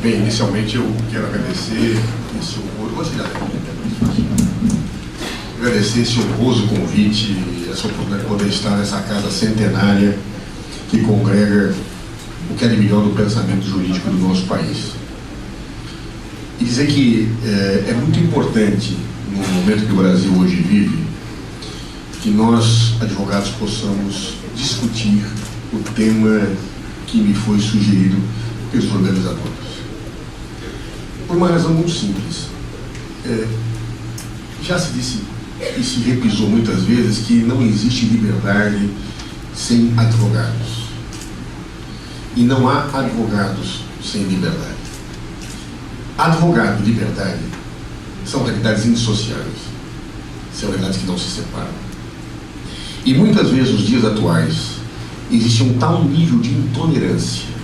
Bem, inicialmente eu quero agradecer esse honroso convite, essa oportunidade de poder estar nessa casa centenária que congrega o que é de melhor do pensamento jurídico do nosso país. E dizer que é muito importante, no momento que o Brasil hoje vive, que nós, advogados, possamos discutir o tema que me foi sugerido pelos organizadores. Por uma razão muito simples. Já se disse e se repisou muitas vezes que não existe liberdade sem advogados. E não há advogados sem liberdade. Advogado e liberdade são realidades indissociáveis. São realidades que não se separam. E muitas vezes, nos dias atuais, existe um tal nível de intolerância,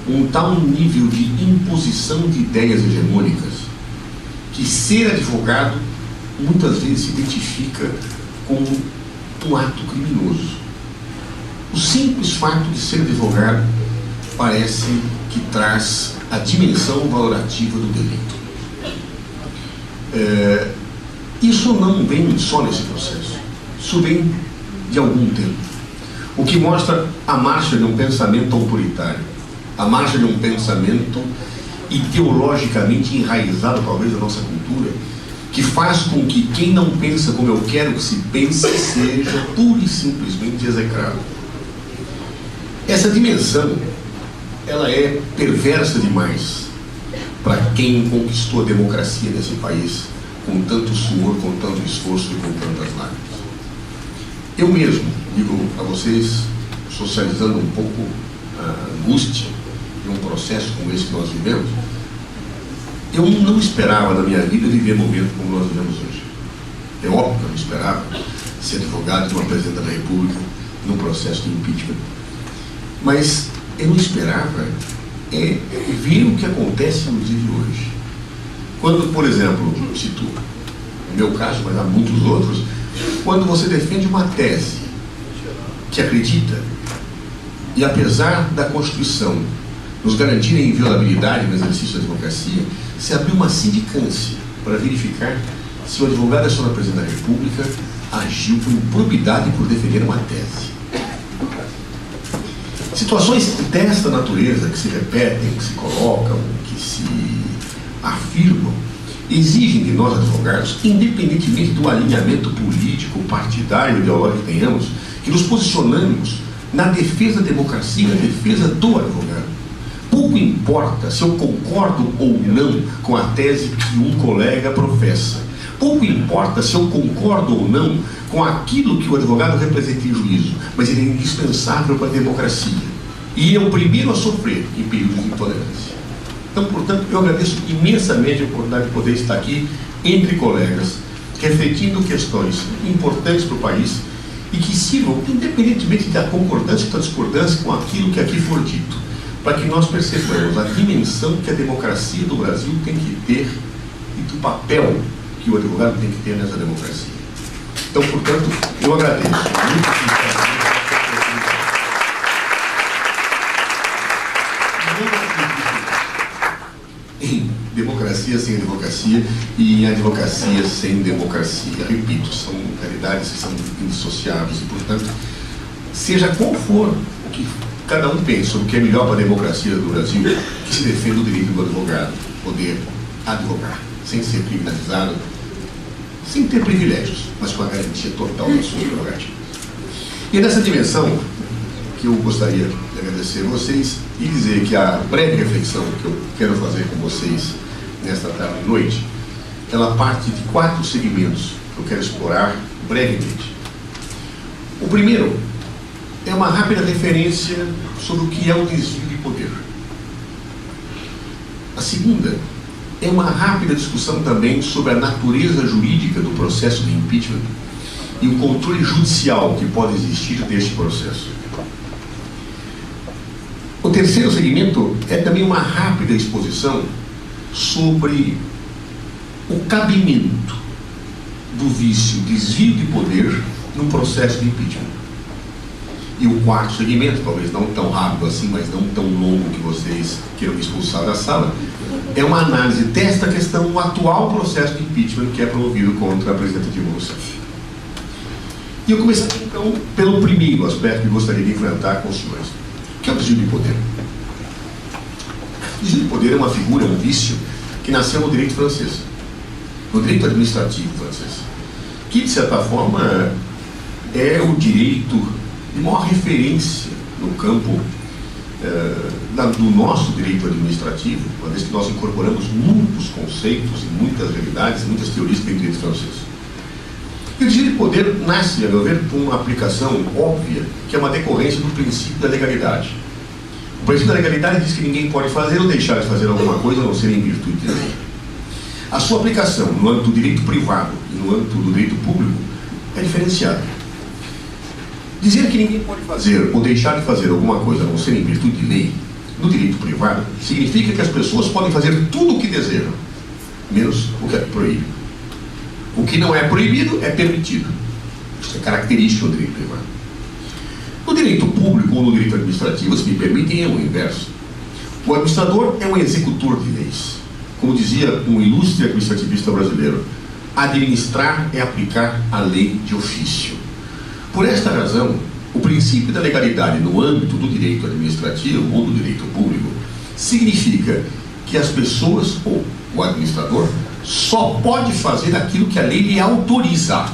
um tal nível de imposição de ideias hegemônicas, que ser advogado muitas vezes se identifica como um ato criminoso. O simples fato de ser advogado parece que traz a dimensão valorativa do delito. Isso não vem só nesse processo, isso vem de algum tempo, o que mostra a marcha de um pensamento autoritário, a marcha de um pensamento ideologicamente enraizado, talvez, na nossa cultura, que faz com que quem não pensa como eu quero que se pense seja pura e simplesmente execrado. Essa dimensão, ela é perversa demais para quem conquistou a democracia nesse país com tanto suor, com tanto esforço e com tantas lágrimas. Eu mesmo, digo a vocês, socializando um pouco a angústia de um processo como esse que nós vivemos, eu não esperava na minha vida viver um momento como nós vivemos hoje. É óbvio que eu não esperava ser advogado de uma presidente da República num processo de impeachment. Mas eu não esperava ver o que acontece no dia de hoje. Quando, por exemplo, cito o meu caso, mas há muitos outros, quando você defende uma tese que acredita, e apesar da Constituição nos garantir a inviolabilidade no exercício da democracia, se abriu uma sindicância para verificar se o advogado da senhora presidente da República agiu com improbidade por defender uma tese. Situações desta natureza, que se repetem, que se colocam, que se afirmam, exigem de nós advogados, independentemente do alinhamento político, partidário, ideológico que tenhamos, que nos posicionamos na defesa da democracia, na defesa do advogado. Pouco importa se eu concordo ou não com a tese que um colega professa. Pouco importa se eu concordo ou não com aquilo que o advogado representa em juízo, mas ele é indispensável para a democracia. E é o primeiro a sofrer em períodos de intolerância. Então, portanto, eu agradeço imensamente a oportunidade de poder estar aqui entre colegas, refletindo questões importantes para o país e que sirvam, independentemente da concordância ou da discordância com aquilo que aqui for dito, para que nós percebamos a dimensão que a democracia do Brasil tem que ter e do papel que o advogado tem que ter nessa democracia. Então, portanto, eu agradeço muito. Em democracia sem advocacia e em advocacia sem democracia. Repito, são realidades que são indissociáveis e, portanto, seja qual for o que cada um pensa sobre o que é melhor para a democracia do Brasil, que se defenda o direito do advogado poder advogar, sem ser criminalizado, sem ter privilégios, mas com a garantia total das suas prerrogativas. E é nessa dimensão que eu gostaria de agradecer a vocês e dizer que a breve reflexão que eu quero fazer com vocês nesta tarde e noite, ela parte de 4 segmentos que eu quero explorar brevemente. O primeiro é uma rápida referência sobre o que é o desvio de poder. A segunda é uma rápida discussão também sobre a natureza jurídica do processo de impeachment e o controle judicial que pode existir deste processo. O terceiro segmento é também uma rápida exposição sobre o cabimento do vício desvio de poder num processo de impeachment. E o quarto segmento, talvez não tão rápido assim, mas não tão longo que vocês queiram me expulsar da sala, é uma análise desta questão, o atual processo de impeachment que é promovido contra a presidenta Dilma Rousseff. E eu começaria então pelo primeiro aspecto que gostaria de enfrentar com os senhores, que é o desvio de poder. O desvio de poder é uma figura, um vício, que nasceu no direito francês, no direito administrativo francês, que de certa forma é o direito de maior referência no campo do nosso direito administrativo, uma vez que nós incorporamos muitos conceitos e muitas realidades, muitas teorias do direito francês. E o desvio de poder nasce, a meu ver, por uma aplicação óbvia, que é uma decorrência do princípio da legalidade. O princípio da legalidade diz que ninguém pode fazer ou deixar de fazer alguma coisa a não ser em virtude de lei. A sua aplicação no âmbito do direito privado e no âmbito do direito público é diferenciada. Dizer que ninguém pode fazer ou deixar de fazer alguma coisa a não ser em virtude de lei, no direito privado, significa que as pessoas podem fazer tudo o que desejam, menos o que é proibido. O que não é proibido é permitido. Isso é característico do direito privado. No direito público ou no direito administrativo, se me permitem, é o inverso. O administrador é um executor de leis. Como dizia um ilustre administrativista brasileiro, administrar é aplicar a lei de ofício. Por esta razão, o princípio da legalidade no âmbito do direito administrativo ou do direito público significa que as pessoas, ou o administrador, só pode fazer aquilo que a lei lhe autoriza.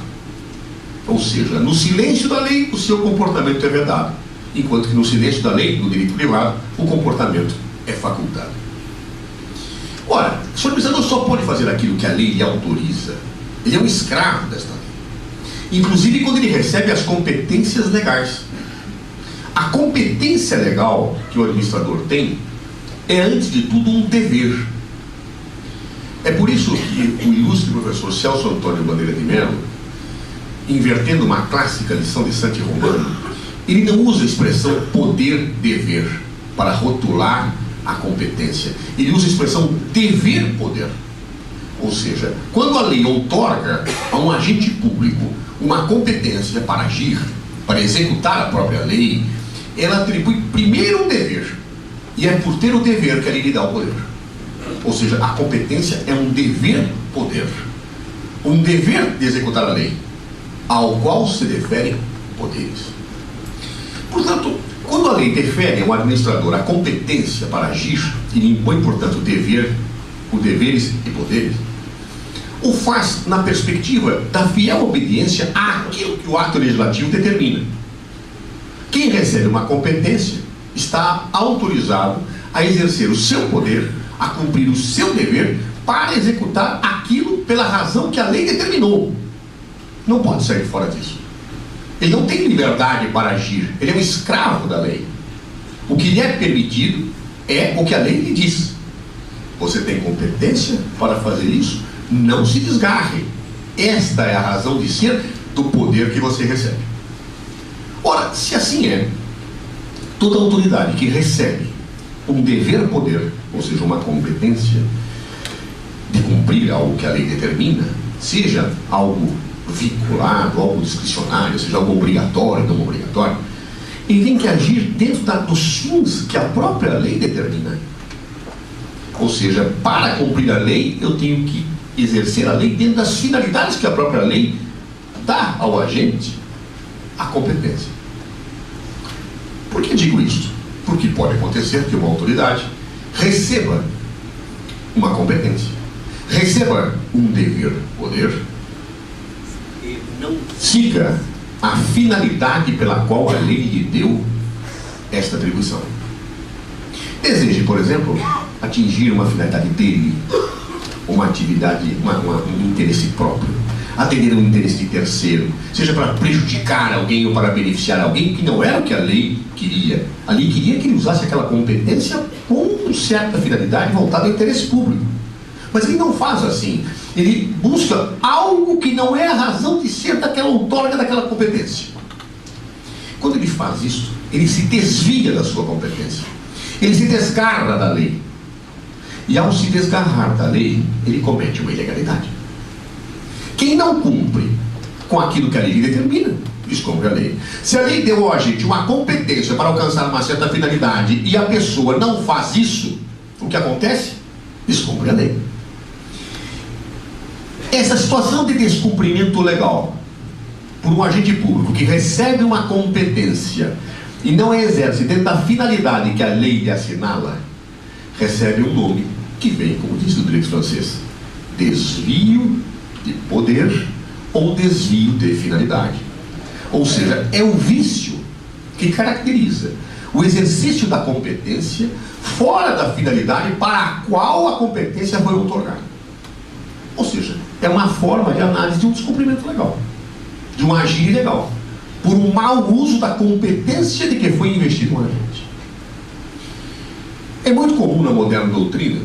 Ou seja, no silêncio da lei, o seu comportamento é vedado, enquanto que no silêncio da lei, no direito privado, o comportamento é facultado. Ora, o administrador só pode fazer aquilo que a lei lhe autoriza. Ele é um escravo desta lei. Inclusive quando ele recebe as competências legais. A competência legal que o administrador tem é, antes de tudo, um dever. É por isso que o ilustre professor Celso Antônio Bandeira de Mello, invertendo uma clássica lição de Santi Romano, ele não usa a expressão poder-dever para rotular a competência. Ele usa a expressão dever-poder. Ou seja, quando a lei outorga a um agente público uma competência para agir, para executar a própria lei, ela atribui primeiro um dever. E é por ter o dever que a lei lhe dá o poder. Ou seja, a competência é um dever-poder. Um dever de executar a lei, ao qual se deferem poderes. Portanto, quando a lei defere ao administrador a competência para agir, e lhe impõe, portanto, os deveres e poderes, o faz na perspectiva da fiel obediência àquilo que o ato legislativo determina. Quem recebe uma competência está autorizado a exercer o seu poder, a cumprir o seu dever, para executar aquilo pela razão que a lei determinou. Não pode sair fora disso. Ele não tem liberdade para agir, ele é um escravo da lei. O que lhe é permitido é o que a lei lhe diz. Você tem competência para fazer isso? Não se desgarre. Esta é a razão de ser do poder que você recebe. Ora, se assim é, toda autoridade que recebe um dever-poder, ou seja, uma competência de cumprir algo que a lei determina, seja algo vinculado, algo discricionário, seja algo obrigatório, não obrigatório, ele tem que agir dentro dos fins que a própria lei determina. Ou seja, para cumprir a lei, eu tenho que exercer a lei dentro das finalidades que a própria lei dá ao agente a competência. Por que digo isso? Porque pode acontecer que uma autoridade receba uma competência, receba um dever-poder e não siga a finalidade pela qual a lei lhe deu esta atribuição. Deseje, por exemplo, atingir uma finalidade dele, uma atividade, um interesse próprio, atender um interesse de terceiro, seja para prejudicar alguém ou para beneficiar alguém, que não era o que a lei queria. A lei queria que ele usasse aquela competência com certa finalidade voltada ao interesse público. Mas ele não faz assim. Ele busca algo que não é a razão de ser daquela outorga daquela competência. Quando ele faz isso, ele se desvia da sua competência. Ele se desgarra da lei. E ao se desgarrar da lei, ele comete uma ilegalidade. Quem não cumpre com aquilo que a lei determina, descumpre a lei. Se a lei deu ao agente uma competência para alcançar uma certa finalidade e a pessoa não faz isso, o que acontece? Descumpre a lei. Essa situação de descumprimento legal por um agente público que recebe uma competência e não a exerce dentro da finalidade que a lei lhe assinala, recebe um nome que vem, como diz o direito francês, desvio de poder ou desvio de finalidade. Ou seja, é o vício que caracteriza o exercício da competência fora da finalidade para a qual a competência foi outorgada. Ou seja, é uma forma de análise de um descumprimento legal, de um agir ilegal, por um mau uso da competência de que foi investido um agente. É muito comum na moderna doutrina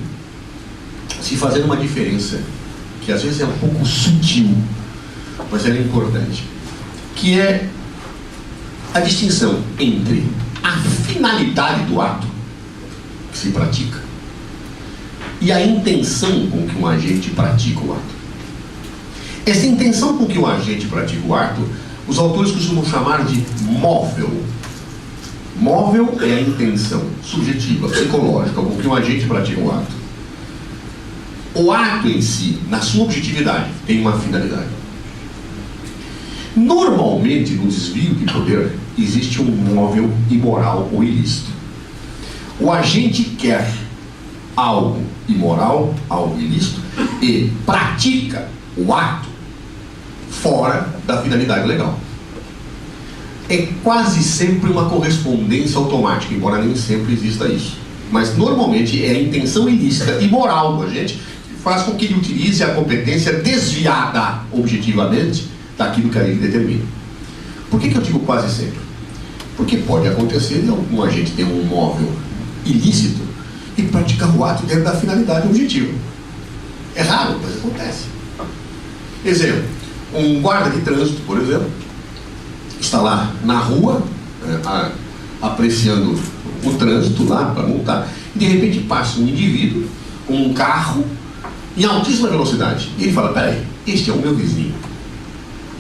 se fazer uma diferença, que às vezes é um pouco sutil, mas ela é importante, que é a distinção entre a finalidade do ato que se pratica e a intenção com que um agente pratica o ato. Essa intenção com que o agente pratica o ato, os autores costumam chamar de móvel. Móvel é a intenção subjetiva, psicológica, com que um agente pratica o ato. O ato em si, na sua objetividade, tem uma finalidade. Normalmente, no desvio de poder, existe um móvel imoral ou ilícito. O agente quer algo imoral, algo ilícito, e pratica o ato fora da finalidade legal. É quase sempre uma correspondência automática, embora nem sempre exista isso. Mas normalmente é a intenção ilícita e moral do agente que faz com que ele utilize a competência desviada objetivamente daquilo que a lei determina. Por que eu digo quase sempre? Porque pode acontecer de algum agente ter um móvel ilícito e praticar o ato dentro da finalidade objetiva. É raro, mas acontece. Exemplo, um guarda de trânsito, por exemplo, está lá na rua, apreciando o trânsito lá para multar, e de repente passa um indivíduo com um carro em altíssima velocidade. E ele fala: peraí, este é o meu vizinho.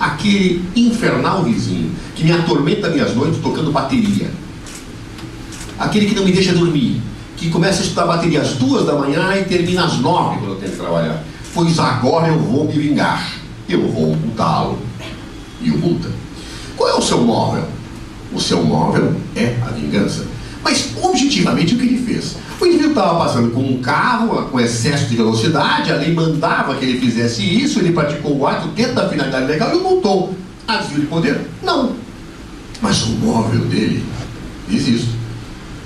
Aquele infernal vizinho que me atormenta minhas noites tocando bateria. Aquele que não me deixa dormir, que começa a estudar bateria às 2 da manhã e termina às 9 quando eu tenho que trabalhar. Pois agora eu vou me vingar. Eu vou multá-lo. E o multa. Qual é o seu móvel? O seu móvel é a vingança. Mas, objetivamente, o que ele fez? O indivíduo estava passando com um carro com excesso de velocidade, a lei mandava que ele fizesse isso, ele praticou o ato dentro da finalidade legal e o multou. A desvio de poder? Não. Mas o móvel dele diz isso.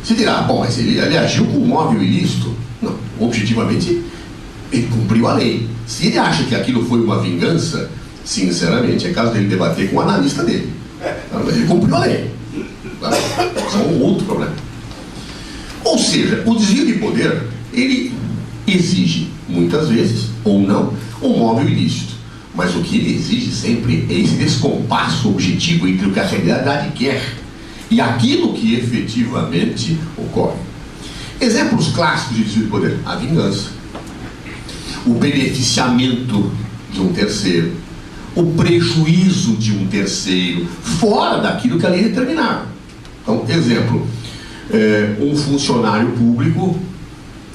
Você dirá: bom, mas ele agiu com um móvel ilícito? Não. Objetivamente, ele cumpriu a lei. Se ele acha que aquilo foi uma vingança, sinceramente, é caso dele debater com o analista dele. Ele cumpriu a lei. Isso é um outro problema. Ou seja, o desvio de poder, ele exige, muitas vezes, ou não, um móvel ilícito. Mas o que ele exige sempre é esse descompasso objetivo entre o que a realidade quer e aquilo que efetivamente ocorre. Exemplos clássicos de desvio de poder: a vingança, o beneficiamento de um terceiro, o prejuízo de um terceiro, fora daquilo que a lei determinava. Então, exemplo, um funcionário público,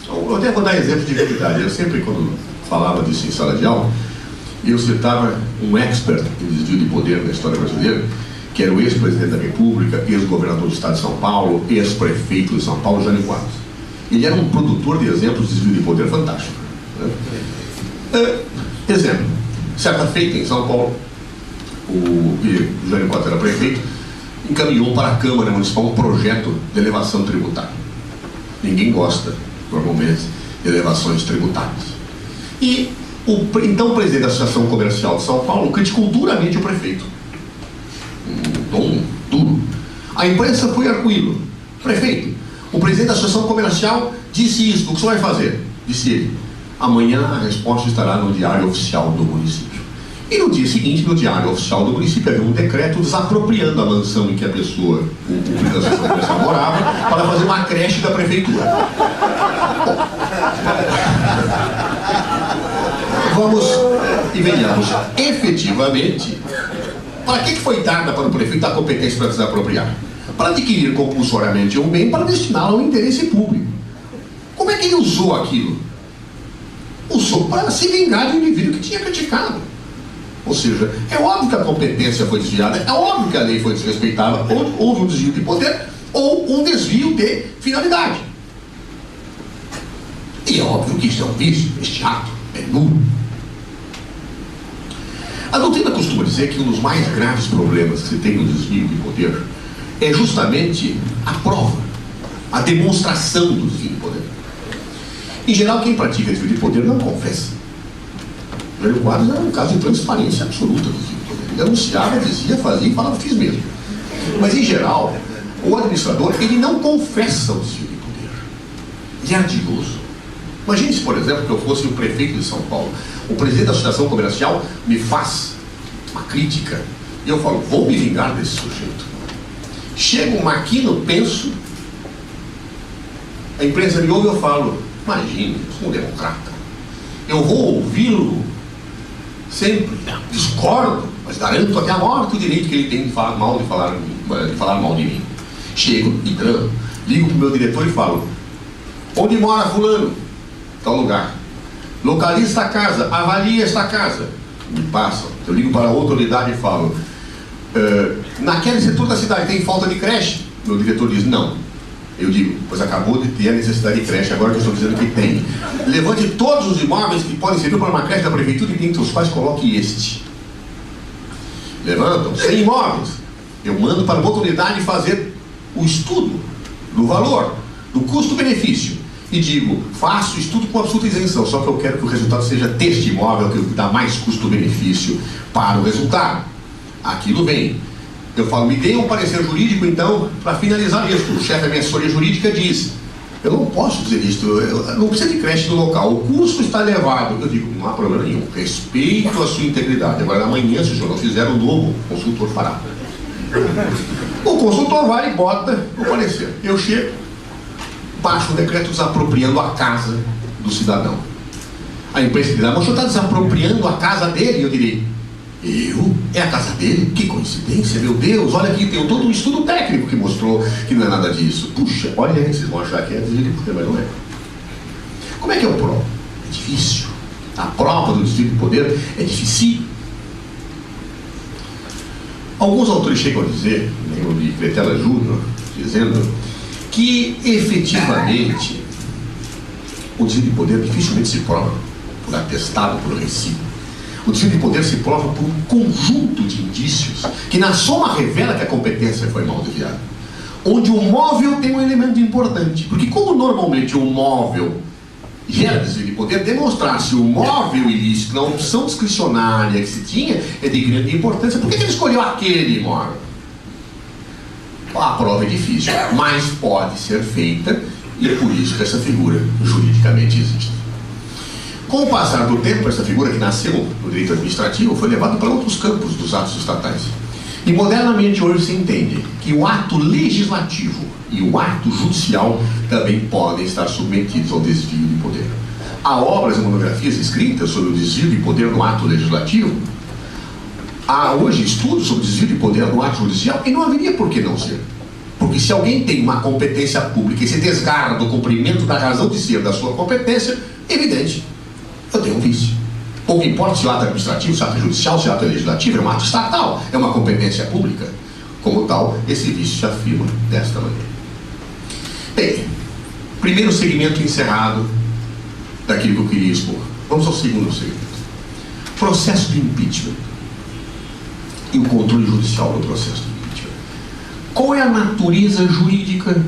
eu até vou dar exemplo de verdade. Eu sempre, quando falava disso em sala de aula, eu citava um expert em desvio de poder na história brasileira, que era o ex-presidente da República, ex-governador do estado de São Paulo, ex-prefeito de São Paulo, Jânio Quadros. Ele era um produtor de exemplos de desvio de poder fantástico, né? Exemplo, certa feita em São Paulo, o Jânio Quadros era prefeito, encaminhou para a Câmara Municipal um projeto de elevação tributária. Ninguém gosta, normalmente, de elevações tributárias. E então o presidente da Associação Comercial de São Paulo criticou duramente o prefeito. Um tom duro. A imprensa foi arguí-lo: prefeito, o presidente da Associação Comercial disse isso, o que você vai fazer? Disse ele: amanhã a resposta estará no Diário Oficial do município. E no dia seguinte, no Diário Oficial do município, havia um decreto desapropriando a mansão em que a pessoa, o presidente da Associação Comercial, morava, para fazer uma creche da prefeitura. Vamos e venhamos. Efetivamente, Para que foi dada para o prefeito a competência para desapropriar? Para adquirir compulsoriamente um bem para destiná-lo ao interesse público. Como é que ele usou aquilo? Usou para se vingar do indivíduo que tinha criticado. Ou seja, é óbvio que a competência foi desviada, é óbvio que a lei foi desrespeitada, ou houve um desvio de poder, ou um desvio de finalidade. E é óbvio que isso é um vício, este ato é nulo. A doutrina costuma dizer que um dos mais graves problemas que se tem no desvio de poder é justamente a prova, a demonstração do desvio de poder. Em geral, quem pratica desvio de poder não confessa. O Jânio Quadros era um caso de transparência absoluta do desvio de poder. Ele anunciava, dizia, fazia e falava, fiz mesmo. Mas, em geral, o administrador, ele não confessa o desvio de poder. Ele é ardiloso. Imagine se, por exemplo, que eu fosse o prefeito de São Paulo. O presidente da Associação Comercial me faz uma crítica e eu falo, vou me vingar desse sujeito. Chego um maquino, penso, a imprensa me ouve e eu falo, imagine, eu sou um democrata, eu vou ouvi-lo sempre, discordo, mas garanto até a morte o direito que ele tem de falar mal de mim. Chego e ligo para o meu diretor e falo, onde mora fulano? Tal lugar. Localiza esta casa, avalia esta casa. Me passam. Eu ligo para outra unidade e falo, naquele setor da cidade tem falta de creche? Meu diretor diz, não. Eu digo, pois acabou de ter a necessidade de creche, agora que eu estou dizendo que tem. Levante todos os imóveis que podem servir para uma creche da prefeitura e entre os quais coloque este. Levantam 100 imóveis. Eu mando para outra unidade fazer o estudo do valor, do custo-benefício. E digo, faço estudo com absoluta isenção, só que eu quero que o resultado seja deste imóvel, que dá mais custo-benefício para o resultado. Aquilo vem. Eu falo, me dê um parecer jurídico, então, para finalizar isso. O chefe da minha assessoria jurídica diz, eu não posso dizer isso, não precisa de creche no local, o custo está elevado. Eu digo, não há problema nenhum, respeito a sua integridade. Agora, amanhã, se o senhor não fizer, o novo consultor fará. O consultor vai e bota o parecer. Eu chego, baixo o decreto desapropriando a casa do cidadão. A imprensa dirá, mas o senhor está desapropriando a casa dele? E eu direi, é a casa dele? Que coincidência, meu Deus, olha aqui, tem todo um estudo técnico que mostrou que não é nada disso. Puxa, olha aí, vocês vão achar que é desvio de poder, mas não é. Como é que eu provo? É difícil. A prova do desvio de poder é difícil. Alguns autores chegam a dizer, lembro de Cretela Júnior, dizendo que efetivamente o desvio de poder dificilmente se prova por atestado, por recibo. O desvio de poder se prova por um conjunto de indícios que na soma revela que a competência foi mal desviada. Onde o móvel tem um elemento importante, porque como normalmente o móvel gera desvio de poder, demonstrar se o móvel ilícito na opção discricionária que se tinha é de grande importância. Por que ele escolheu aquele imóvel? A prova é difícil, mas pode ser feita e é por isso que essa figura juridicamente existe. Com o passar do tempo, essa figura que nasceu no direito administrativo foi levada para outros campos dos atos estatais. E modernamente hoje se entende que o ato legislativo e o ato judicial também podem estar submetidos ao desvio de poder. Há obras e monografias escritas sobre o desvio de poder no ato legislativo. Há hoje estudos sobre desvio de poder no ato judicial e não haveria por que não ser. Porque se alguém tem uma competência pública e se desgarra do cumprimento da razão de ser da sua competência, é evidente, eu tenho um vício. Pouco importa se o ato é administrativo, se o ato é judicial, se o ato é legislativo, é um ato estatal, é uma competência pública. Como tal, esse vício se afirma desta maneira. Bem, primeiro segmento encerrado daquilo que eu queria expor. Vamos ao segundo segmento. Processo de impeachment e o controle judicial do processo de impeachment. Qual é a natureza jurídica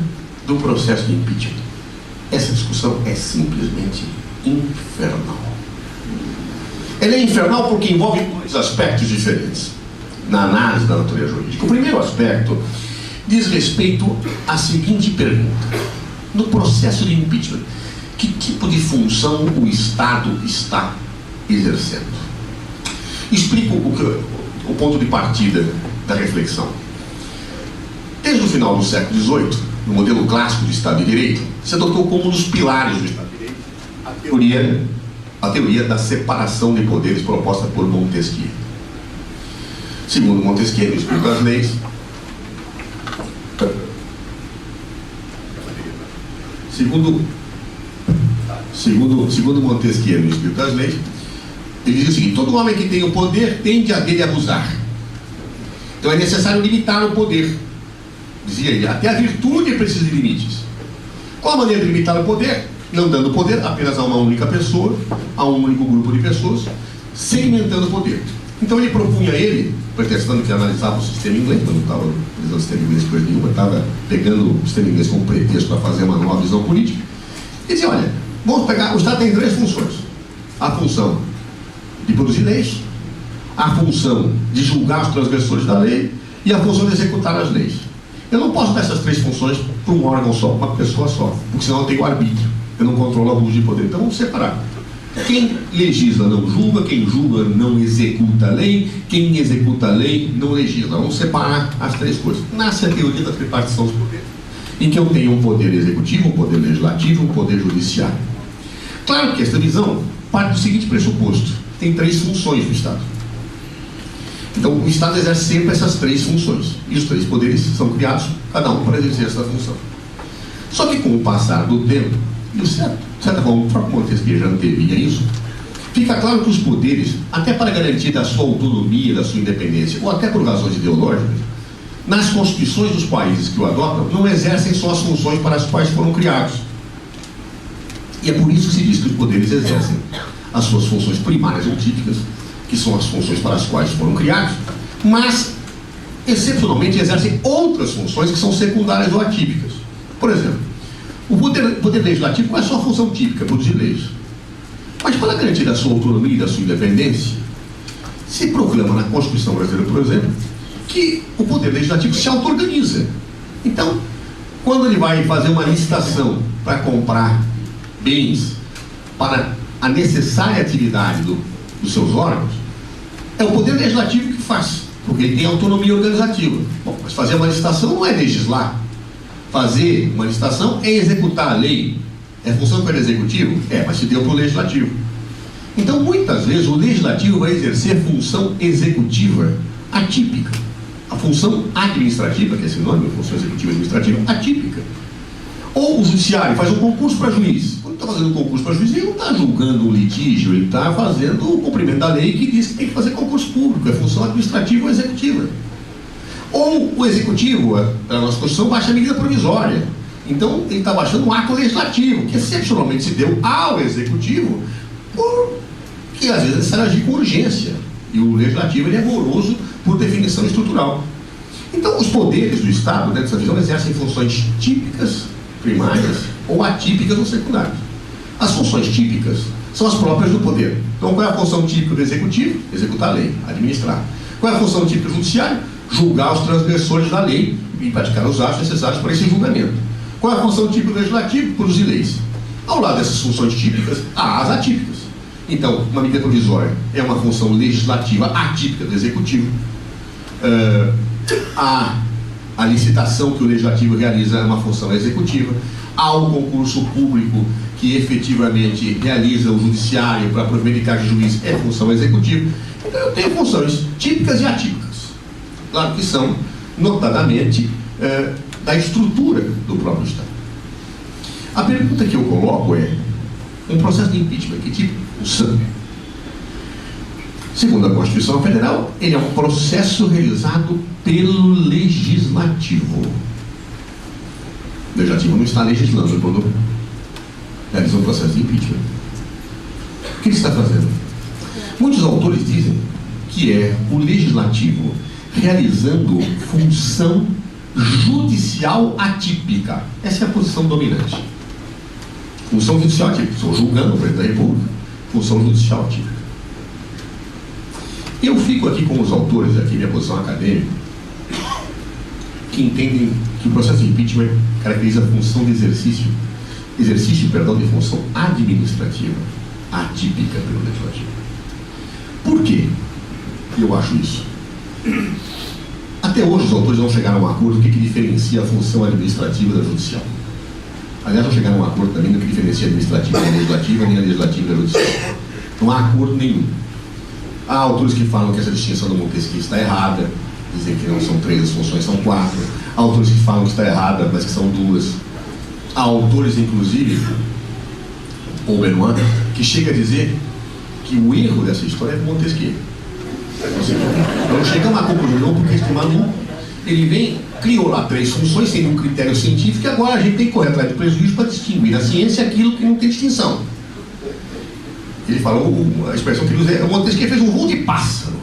do processo de impeachment? Essa discussão é simplesmente infernal. Ela é infernal porque envolve dois aspectos diferentes na análise da natureza jurídica. O primeiro aspecto diz respeito à seguinte pergunta: no processo de impeachment, que tipo de função o Estado está exercendo? Explico o ponto de partida da reflexão. Desde o final do século XVIII, no modelo clássico de Estado de Direito, se adotou como um dos pilares do Estado de Direito a teoria da separação de poderes proposta por Montesquieu. Segundo Montesquieu, no Espírito das Leis, segundo Montesquieu, no Espírito das Leis, ele diz o seguinte: todo homem que tem o poder tende a dele abusar. Então é necessário limitar o poder. Dizia ele, até a virtude precisa de limites. Qual a maneira de limitar o poder? Não dando poder apenas a uma única pessoa, a um único grupo de pessoas, segmentando o poder. Então ele propunha pretextando que analisava o sistema inglês, mas não estava utilizando o sistema inglês coisa nenhuma, estava pegando o sistema inglês como pretexto para fazer uma nova visão política. Ele dizia, olha, vamos pegar, o Estado tem 3 funções. A função de produzir leis, a função de julgar os transgressores da lei e a função de executar as leis. Eu não posso dar essas 3 funções para um órgão só, uma pessoa só, porque senão eu tenho arbítrio, eu não controlo o abuso de poder. Então vamos separar. Quem legisla não julga, quem julga não executa a lei, quem executa a lei não legisla. Vamos separar as 3 coisas. Nasce a teoria da tripartição dos poderes, em que eu tenho um poder executivo, um poder legislativo, um poder judiciário. Claro que esta visão parte do seguinte pressuposto: tem 3 funções do Estado. Então o Estado exerce sempre essas 3 funções, e os 3 poderes são criados, cada um para exercer essa função. Só que com o passar do tempo, e de certa forma o próprio Montesquieu já antevia isso, fica claro que os poderes, até para garantir da sua autonomia, da sua independência, ou até por razões ideológicas, nas constituições dos países que o adotam, não exercem só as funções para as quais foram criados. E é por isso que se diz que os poderes exercem as suas funções primárias ou típicas, que são as funções para as quais foram criados, mas, excepcionalmente, exercem outras funções que são secundárias ou atípicas. Por exemplo, o poder legislativo, qual é a sua função típica? Produzir leis. Mas, para garantir a sua autonomia e da sua independência, se proclama na Constituição brasileira, por exemplo, que o poder legislativo se auto-organiza. Então, quando ele vai fazer uma licitação para comprar bens para a necessária atividade dos seus órgãos, é o poder legislativo que faz, porque ele tem autonomia organizativa. Bom, mas fazer uma licitação não é legislar. Fazer uma licitação é executar a lei. É função do executivo? É, mas se deu para o legislativo. Então, muitas vezes, o legislativo vai exercer função executiva atípica. A função administrativa, que é sinônimo de função executiva e administrativa, atípica. Ou o judiciário faz um concurso para juiz. Quando está fazendo um concurso para juiz, ele não está julgando um litígio, ele está fazendo o cumprimento da lei que diz que tem que fazer concurso público, é função administrativa ou executiva. Ou o executivo, a nossa Constituição, baixa a medida provisória. Então, ele está baixando um ato legislativo, que excepcionalmente se deu ao executivo, porque às vezes é necessário agir com urgência. E o legislativo ele é moroso por definição estrutural. Então, os poderes do Estado, dessa visão, exercem funções típicas, primárias, ou atípicas ou secundárias. As funções típicas são as próprias do poder. Então, qual é a função típica do executivo? Executar a lei, administrar. Qual é a função típica do judiciário? Julgar os transgressores da lei e praticar os atos necessários para esse julgamento. Qual é a função típica do legislativo? Produzir leis. Ao lado dessas funções típicas, há as atípicas. Então, uma medida provisória é uma função legislativa atípica do executivo. A licitação que o legislativo realiza é uma função executiva. Há o concurso público que efetivamente realiza o judiciário para prover de juiz, é função executiva. Então eu tenho funções típicas e atípicas. Claro que são, notadamente, da estrutura do próprio Estado. A pergunta que eu coloco é: um processo de impeachment, que tipo? O sangue. Segundo a Constituição Federal, ele é um processo realizado pelo Legislativo. O Legislativo não está legislando quando realiza um processo de impeachment. O que ele está fazendo? Muitos autores dizem que é o Legislativo realizando função judicial atípica. Essa é a posição dominante. Função judicial atípica. Estou julgando o presidente da República. Função judicial atípica. Eu fico aqui com os autores, aqui minha posição acadêmica, que entendem que o processo de impeachment caracteriza a função de exercício de função administrativa atípica pelo legislativo. Por quê? Eu acho isso. Até hoje os autores não chegaram a um acordo do que diferencia a função administrativa da judicial. Aliás, não chegaram a um acordo também do que diferencia a administrativa da legislativa, nem a legislativa da judicial. Não há acordo nenhum. Há autores que falam que essa distinção do Montesquieu está errada, dizem que não são 3 as funções, são 4. Há autores que falam que está errada, mas que são 2. Há autores, inclusive, ou Benoit, que chega a dizer que o erro dessa história é do Montesquieu. Ou seja, não chegamos a conclusão não, porque este maluco, ele vem, criou lá 3 funções sem um critério científico, e agora a gente tem que correr atrás de prejuízo para distinguir a ciência e aquilo que não tem distinção. Ele falou, a expressão que ele usa é: o Montesquieu fez um voo de pássaro,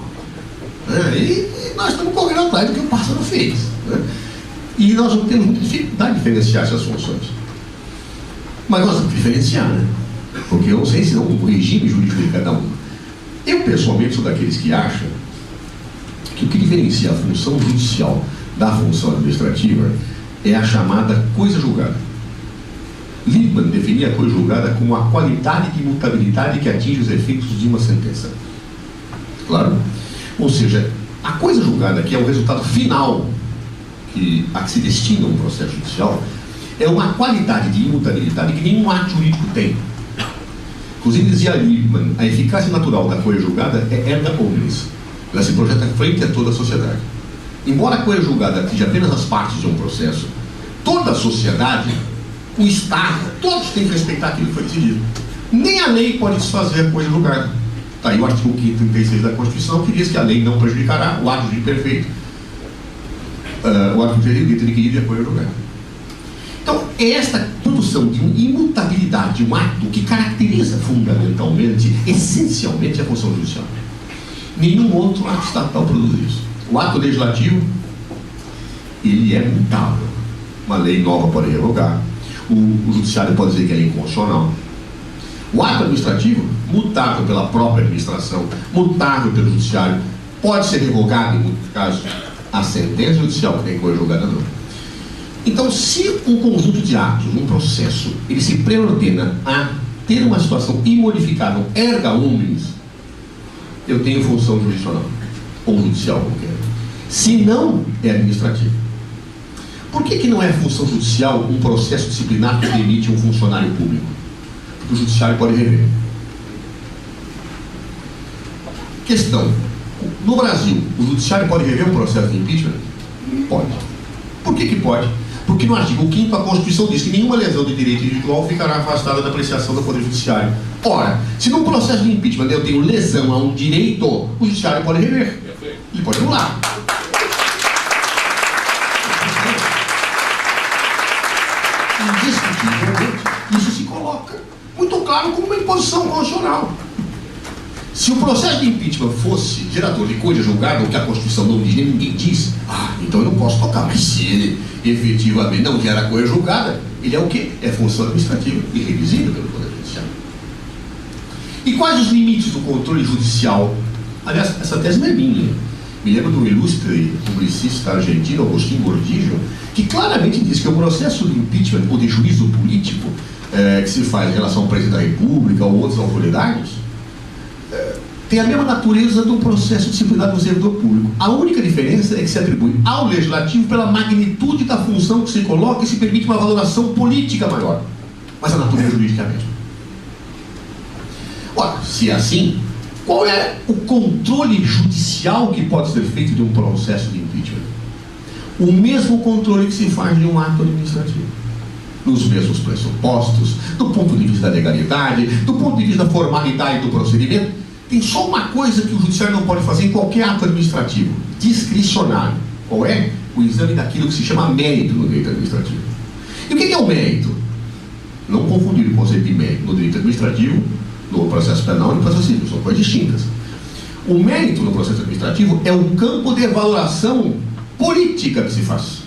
né? E nós estamos correndo atrás do que o pássaro fez, né? E nós não temos muita dificuldade de diferenciar essas funções, mas nós temos que diferenciar, né? Porque eu não sei se não o regime jurídico de cada um. Eu pessoalmente sou daqueles que acham que o que diferencia a função judicial da função administrativa é a chamada coisa julgada. Liebman definia a coisa julgada como a qualidade de imutabilidade que atinge os efeitos de uma sentença. Claro? Ou seja, a coisa julgada, que é o resultado final a que se destina um processo judicial, é uma qualidade de imutabilidade que nenhum ato jurídico tem. Inclusive, dizia Liebman, a eficácia natural da coisa julgada é erga omnes. Ela se projeta frente a toda a sociedade. Embora a coisa julgada atinja apenas as partes de um processo, toda a sociedade, o Estado, todos têm que respeitar aquilo que foi decidido. Nem a lei pode desfazer a coisa julgada. Está aí o artigo 536 da Constituição, que diz que a lei não prejudicará o ato de perfeito, o ato de adquirido e a coisa julgada. Então, é esta produção de imutabilidade de um ato que caracteriza fundamentalmente, essencialmente, a função judicial. Nenhum outro ato estatal produz isso. O ato legislativo, ele é mutável. Uma lei nova pode revogar. O judiciário pode dizer que é inconstitucional. O ato administrativo, mutável pela própria administração, mutável pelo judiciário, pode ser revogado em muitos casos. A sentença judicial que tem coisa julgada não. Então, se um conjunto de atos, um processo, ele se preordena a ter uma situação imodificável, erga omnes, eu tenho função jurisdicional, ou judicial qualquer. Se não, é administrativo. Por que não é função judicial um processo disciplinar que demite um funcionário público? Porque o judiciário pode rever. Questão: no Brasil, o judiciário pode rever um processo de impeachment? Pode. Por que pode? Porque no artigo 5º a Constituição diz que nenhuma lesão de direito individual ficará afastada da apreciação do Poder Judiciário. Ora, se num processo de impeachment eu tenho lesão a um direito, o Judiciário pode rever. Ele pode anular. Indiscutivelmente, isso se coloca muito claro como uma imposição constitucional. Se o processo de impeachment fosse gerador de coisa julgada, o que a Constituição não diz, nem ninguém diz, então eu não posso tocar. Mas se ele efetivamente não gera coisa julgada, ele é o quê? É função administrativa e revisível pelo Poder Judiciário. E quais os limites do controle judicial? Aliás, essa tese não é minha. Me lembro do ilustre publicista argentino, Agostinho Gordillo, que claramente diz que o processo de impeachment ou de juízo político que se faz em relação ao presidente da República ou outras autoridades tem a mesma natureza do processo disciplinar do servidor público. A única diferença é que se atribui ao legislativo pela magnitude da função que se coloca e se permite uma valoração política maior. Mas a natureza jurídica é a mesma. Ora, se é assim, qual é o controle judicial que pode ser feito de um processo de impeachment? O mesmo controle que se faz de um ato administrativo. Nos mesmos pressupostos, do ponto de vista da legalidade, do ponto de vista da formalidade do procedimento. Tem só uma coisa que o judiciário não pode fazer em qualquer ato administrativo: discricionário. Qual é? O exame daquilo que se chama mérito no direito administrativo. E o que é o mérito? Não confundir o conceito de mérito no direito administrativo, no processo penal e no processo civil, são coisas distintas. O mérito no processo administrativo é o campo de valoração política que se faz.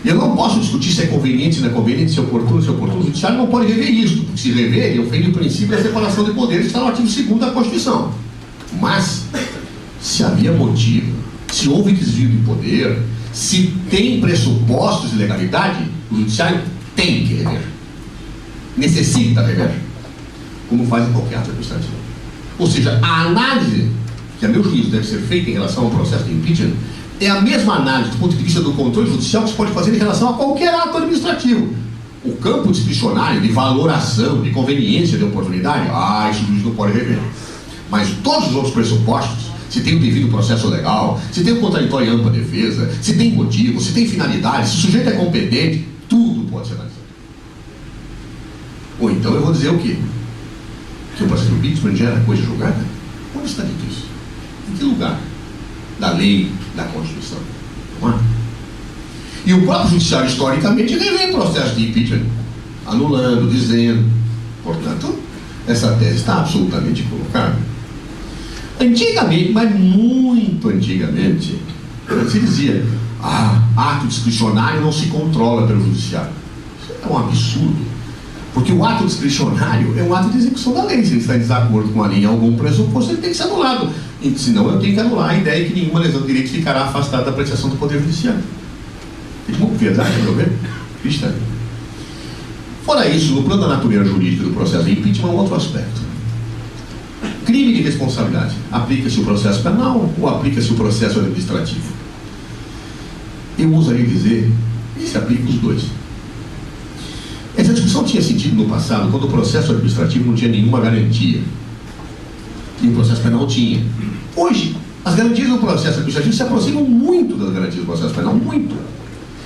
Eu não posso discutir se é conveniente, se não é conveniente, se é oportuno, se é oportuno. O judiciário não pode rever isso, porque se rever, ele ofende o princípio da separação de poderes que está no artigo 2º da Constituição. Mas, se havia motivo, se houve desvio de poder, se tem pressupostos de legalidade, o judiciário tem que rever. Necessita rever. Como faz em qualquer ato administrativo. Ou seja, a análise que, a meu juízo, deve ser feita em relação ao processo de impeachment é a mesma análise do ponto de vista do controle judicial que se pode fazer em relação a qualquer ato administrativo. O campo discricionário de valoração, de conveniência, de oportunidade, isso o juiz não pode rever. Mas todos os outros pressupostos, se tem o devido processo legal, se tem o contraditório e ampla defesa, se tem motivo, se tem finalidade, se o sujeito é competente, tudo pode ser analisado. Ou então eu vou dizer o quê? Que o processo de impeachment gera coisa julgada? Onde está dito isso? Em que lugar? Da lei, da Constituição? Não há. E o próprio judiciário, historicamente, revê processo de impeachment, anulando, dizendo. Portanto, essa tese está absolutamente colocada. Antigamente, mas muito antigamente, se dizia: ato discricionário não se controla pelo judiciário. Isso é um absurdo. Porque o ato discricionário é um ato de execução da lei. Se ele está em desacordo com a lei em algum pressuposto, ele tem que ser anulado. E, senão, eu tenho que anular a ideia de que nenhuma lesão de direito ficará afastada da apreciação do Poder Judiciário. Tem uma verdade, meu ver? Cristã. Fora isso, no plano da natureza jurídica do processo de impeachment, um outro aspecto. Crime de responsabilidade. Aplica-se o processo penal ou aplica-se o processo administrativo? Eu ousaria dizer que se aplica os dois. Essa discussão tinha sentido no passado, quando o processo administrativo não tinha nenhuma garantia. E o processo penal tinha. Hoje, as garantias do processo administrativo se aproximam muito das garantias do processo penal, muito.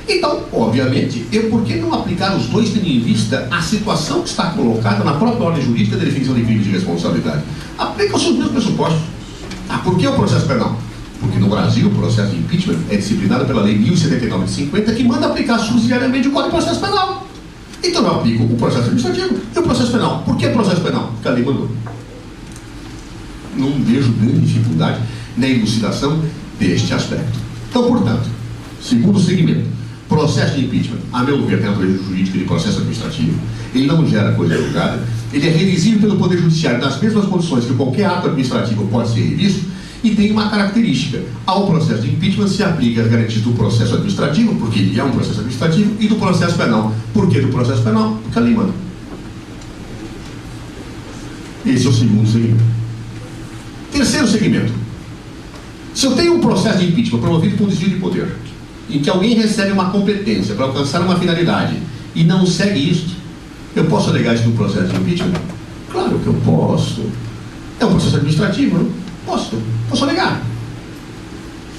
Então, obviamente, por que não aplicar os dois tendo em vista a situação que está colocada na própria ordem jurídica da definição de crime de responsabilidade? Aplica-se os mesmos pressupostos. Por que o processo penal? Porque no Brasil o processo de impeachment é disciplinado pela Lei 1079 de 50, que manda aplicar subsidiariamente o Código de Processo Penal. Então eu aplico o processo administrativo e o processo penal. Por que processo penal? Porque a lei mandou. Não vejo grande dificuldade na elucidação deste aspecto. Então, portanto, segundo segmento, processo de impeachment, a meu ver, tem a natureza jurídica de processo administrativo. Ele não gera coisa julgada. Ele é revisível pelo Poder Judiciário nas mesmas condições que qualquer ato administrativo pode ser revisto. E tem uma característica: ao processo de impeachment se aplica as garantias do processo administrativo, porque ele é um processo administrativo, e do processo penal. Por que do processo penal? Porque a lei manda. Esse é o segundo segmento. Terceiro segmento: se eu tenho um processo de impeachment promovido por desvio de poder, em que alguém recebe uma competência para alcançar uma finalidade e não segue isso, eu posso alegar isso no processo de impeachment? Claro que eu posso. É um processo administrativo, não? Posso alegar.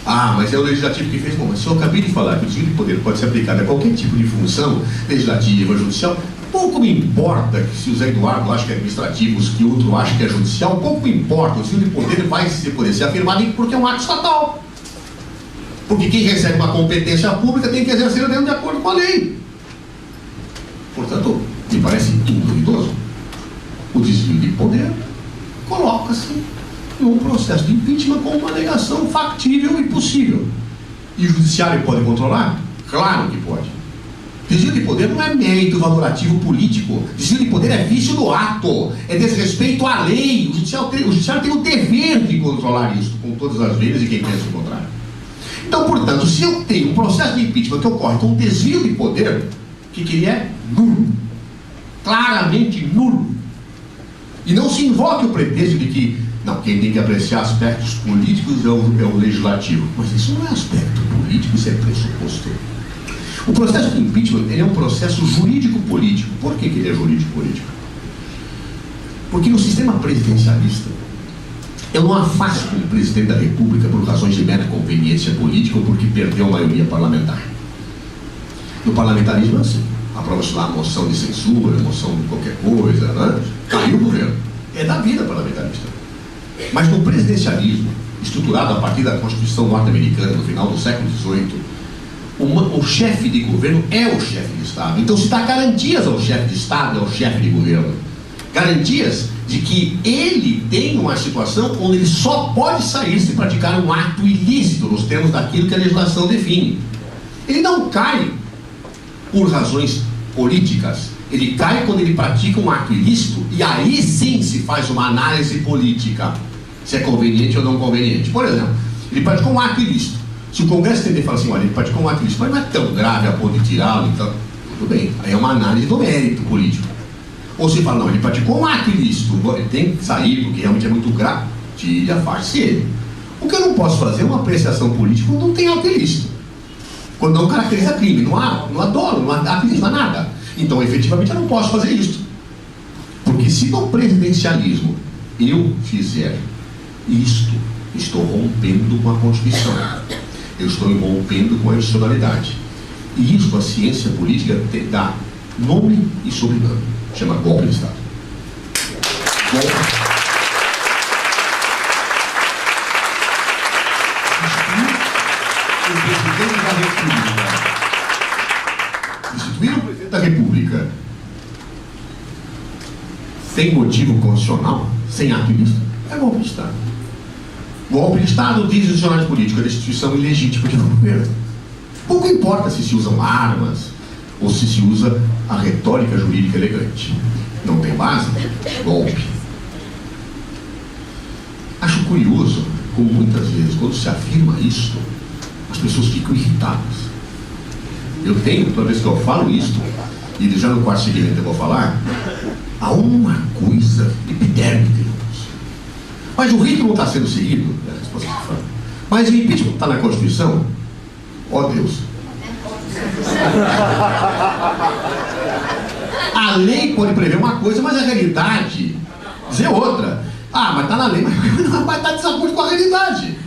Mas é o legislativo que fez. Bom, mas se eu acabei de falar que o desvio de poder pode ser aplicado a qualquer tipo de função legislativa, judicial, pouco me importa que se o Zé Eduardo acha que é administrativo, que o outro acha que é judicial, pouco me importa. O desvio de poder vai poder ser afirmado porque é um ato estatal. Porque quem recebe uma competência pública tem que exercer dentro de acordo com a lei. Portanto, me parece induvidoso. O desvio de poder coloca-se num processo de impeachment com uma alegação factível e possível. E o judiciário pode controlar? Claro que pode. Desvio de poder não é mérito valorativo político. Desvio de poder é vício do ato, é desrespeito à lei. O judiciário tem o dever de controlar isso, com todas as vezes e quem pensa o contrário. Então, portanto, se eu tenho um processo de impeachment que ocorre com desvio de poder, que ele é nulo, claramente nulo, e não se invoque o pretexto de que quem tem que apreciar aspectos políticos é o legislativo. Mas isso não é aspecto político, isso é pressuposto. O processo de impeachment ele é um processo jurídico-político. Por que ele é jurídico-político? Porque no sistema presidencialista, eu não afasto o presidente da República por razões de mera conveniência política ou porque perdeu a maioria parlamentar. No parlamentarismo é assim. Aprova-se lá a moção de censura, a moção de qualquer coisa, né? Caiu o governo. É da vida parlamentarista. Mas no presidencialismo, estruturado a partir da Constituição norte-americana no final do século XVIII, o chefe de governo é o chefe de Estado. Então se dá garantias ao chefe de Estado, ao chefe de governo. Garantias de que ele tem uma situação onde ele só pode sair se praticar um ato ilícito, nos termos daquilo que a legislação define. Ele não cai por razões políticas. Ele cai quando ele pratica um ato ilícito, e aí sim se faz uma análise política, se é conveniente ou não conveniente. Por exemplo, ele praticou um ato ilícito. Se o Congresso entender e falar assim, olha, ele praticou um ato ilícito, mas não é tão grave a ponto de tirá-lo, então, tudo bem. Aí é uma análise do mérito político. Ou se fala, não, ele praticou um ato ilícito, ele tem que sair porque realmente é muito grave, tire, afaste ele. O que eu não posso fazer é uma apreciação política quando não tem ato ilícito. Quando não caracteriza crime, não há dolo, não há ato ilícito, não há nada. Então, efetivamente, eu não posso fazer isso. Porque se no presidencialismo eu fizer isto, estou rompendo com a Constituição. Eu estou rompendo com a institucionalidade. E isso a ciência política dá nome e sobrenome. Chama golpe de Estado. Golpe. Instituir o presidente da República sem motivo constitucional, sem ato ilícito, é golpe de Estado. Golpe de Estado, diz os jornais políticos, é destituição ilegítima de governo. Pouco importa se usam armas ou se usa a retórica jurídica elegante. Não tem base? Golpe. Acho curioso como muitas vezes, quando se afirma isso, as pessoas ficam irritadas. Eu tenho, toda vez que eu falo isso, e já no quarto seguinte eu vou falar, há uma coisa epidérmica. Mas o rito não está sendo seguido, é a resposta que fala. Mas o impeachment está na Constituição? Ó Deus. A lei pode prever uma coisa, mas a realidade dizer outra. Ah, mas está na lei, mas está desacordo com a realidade.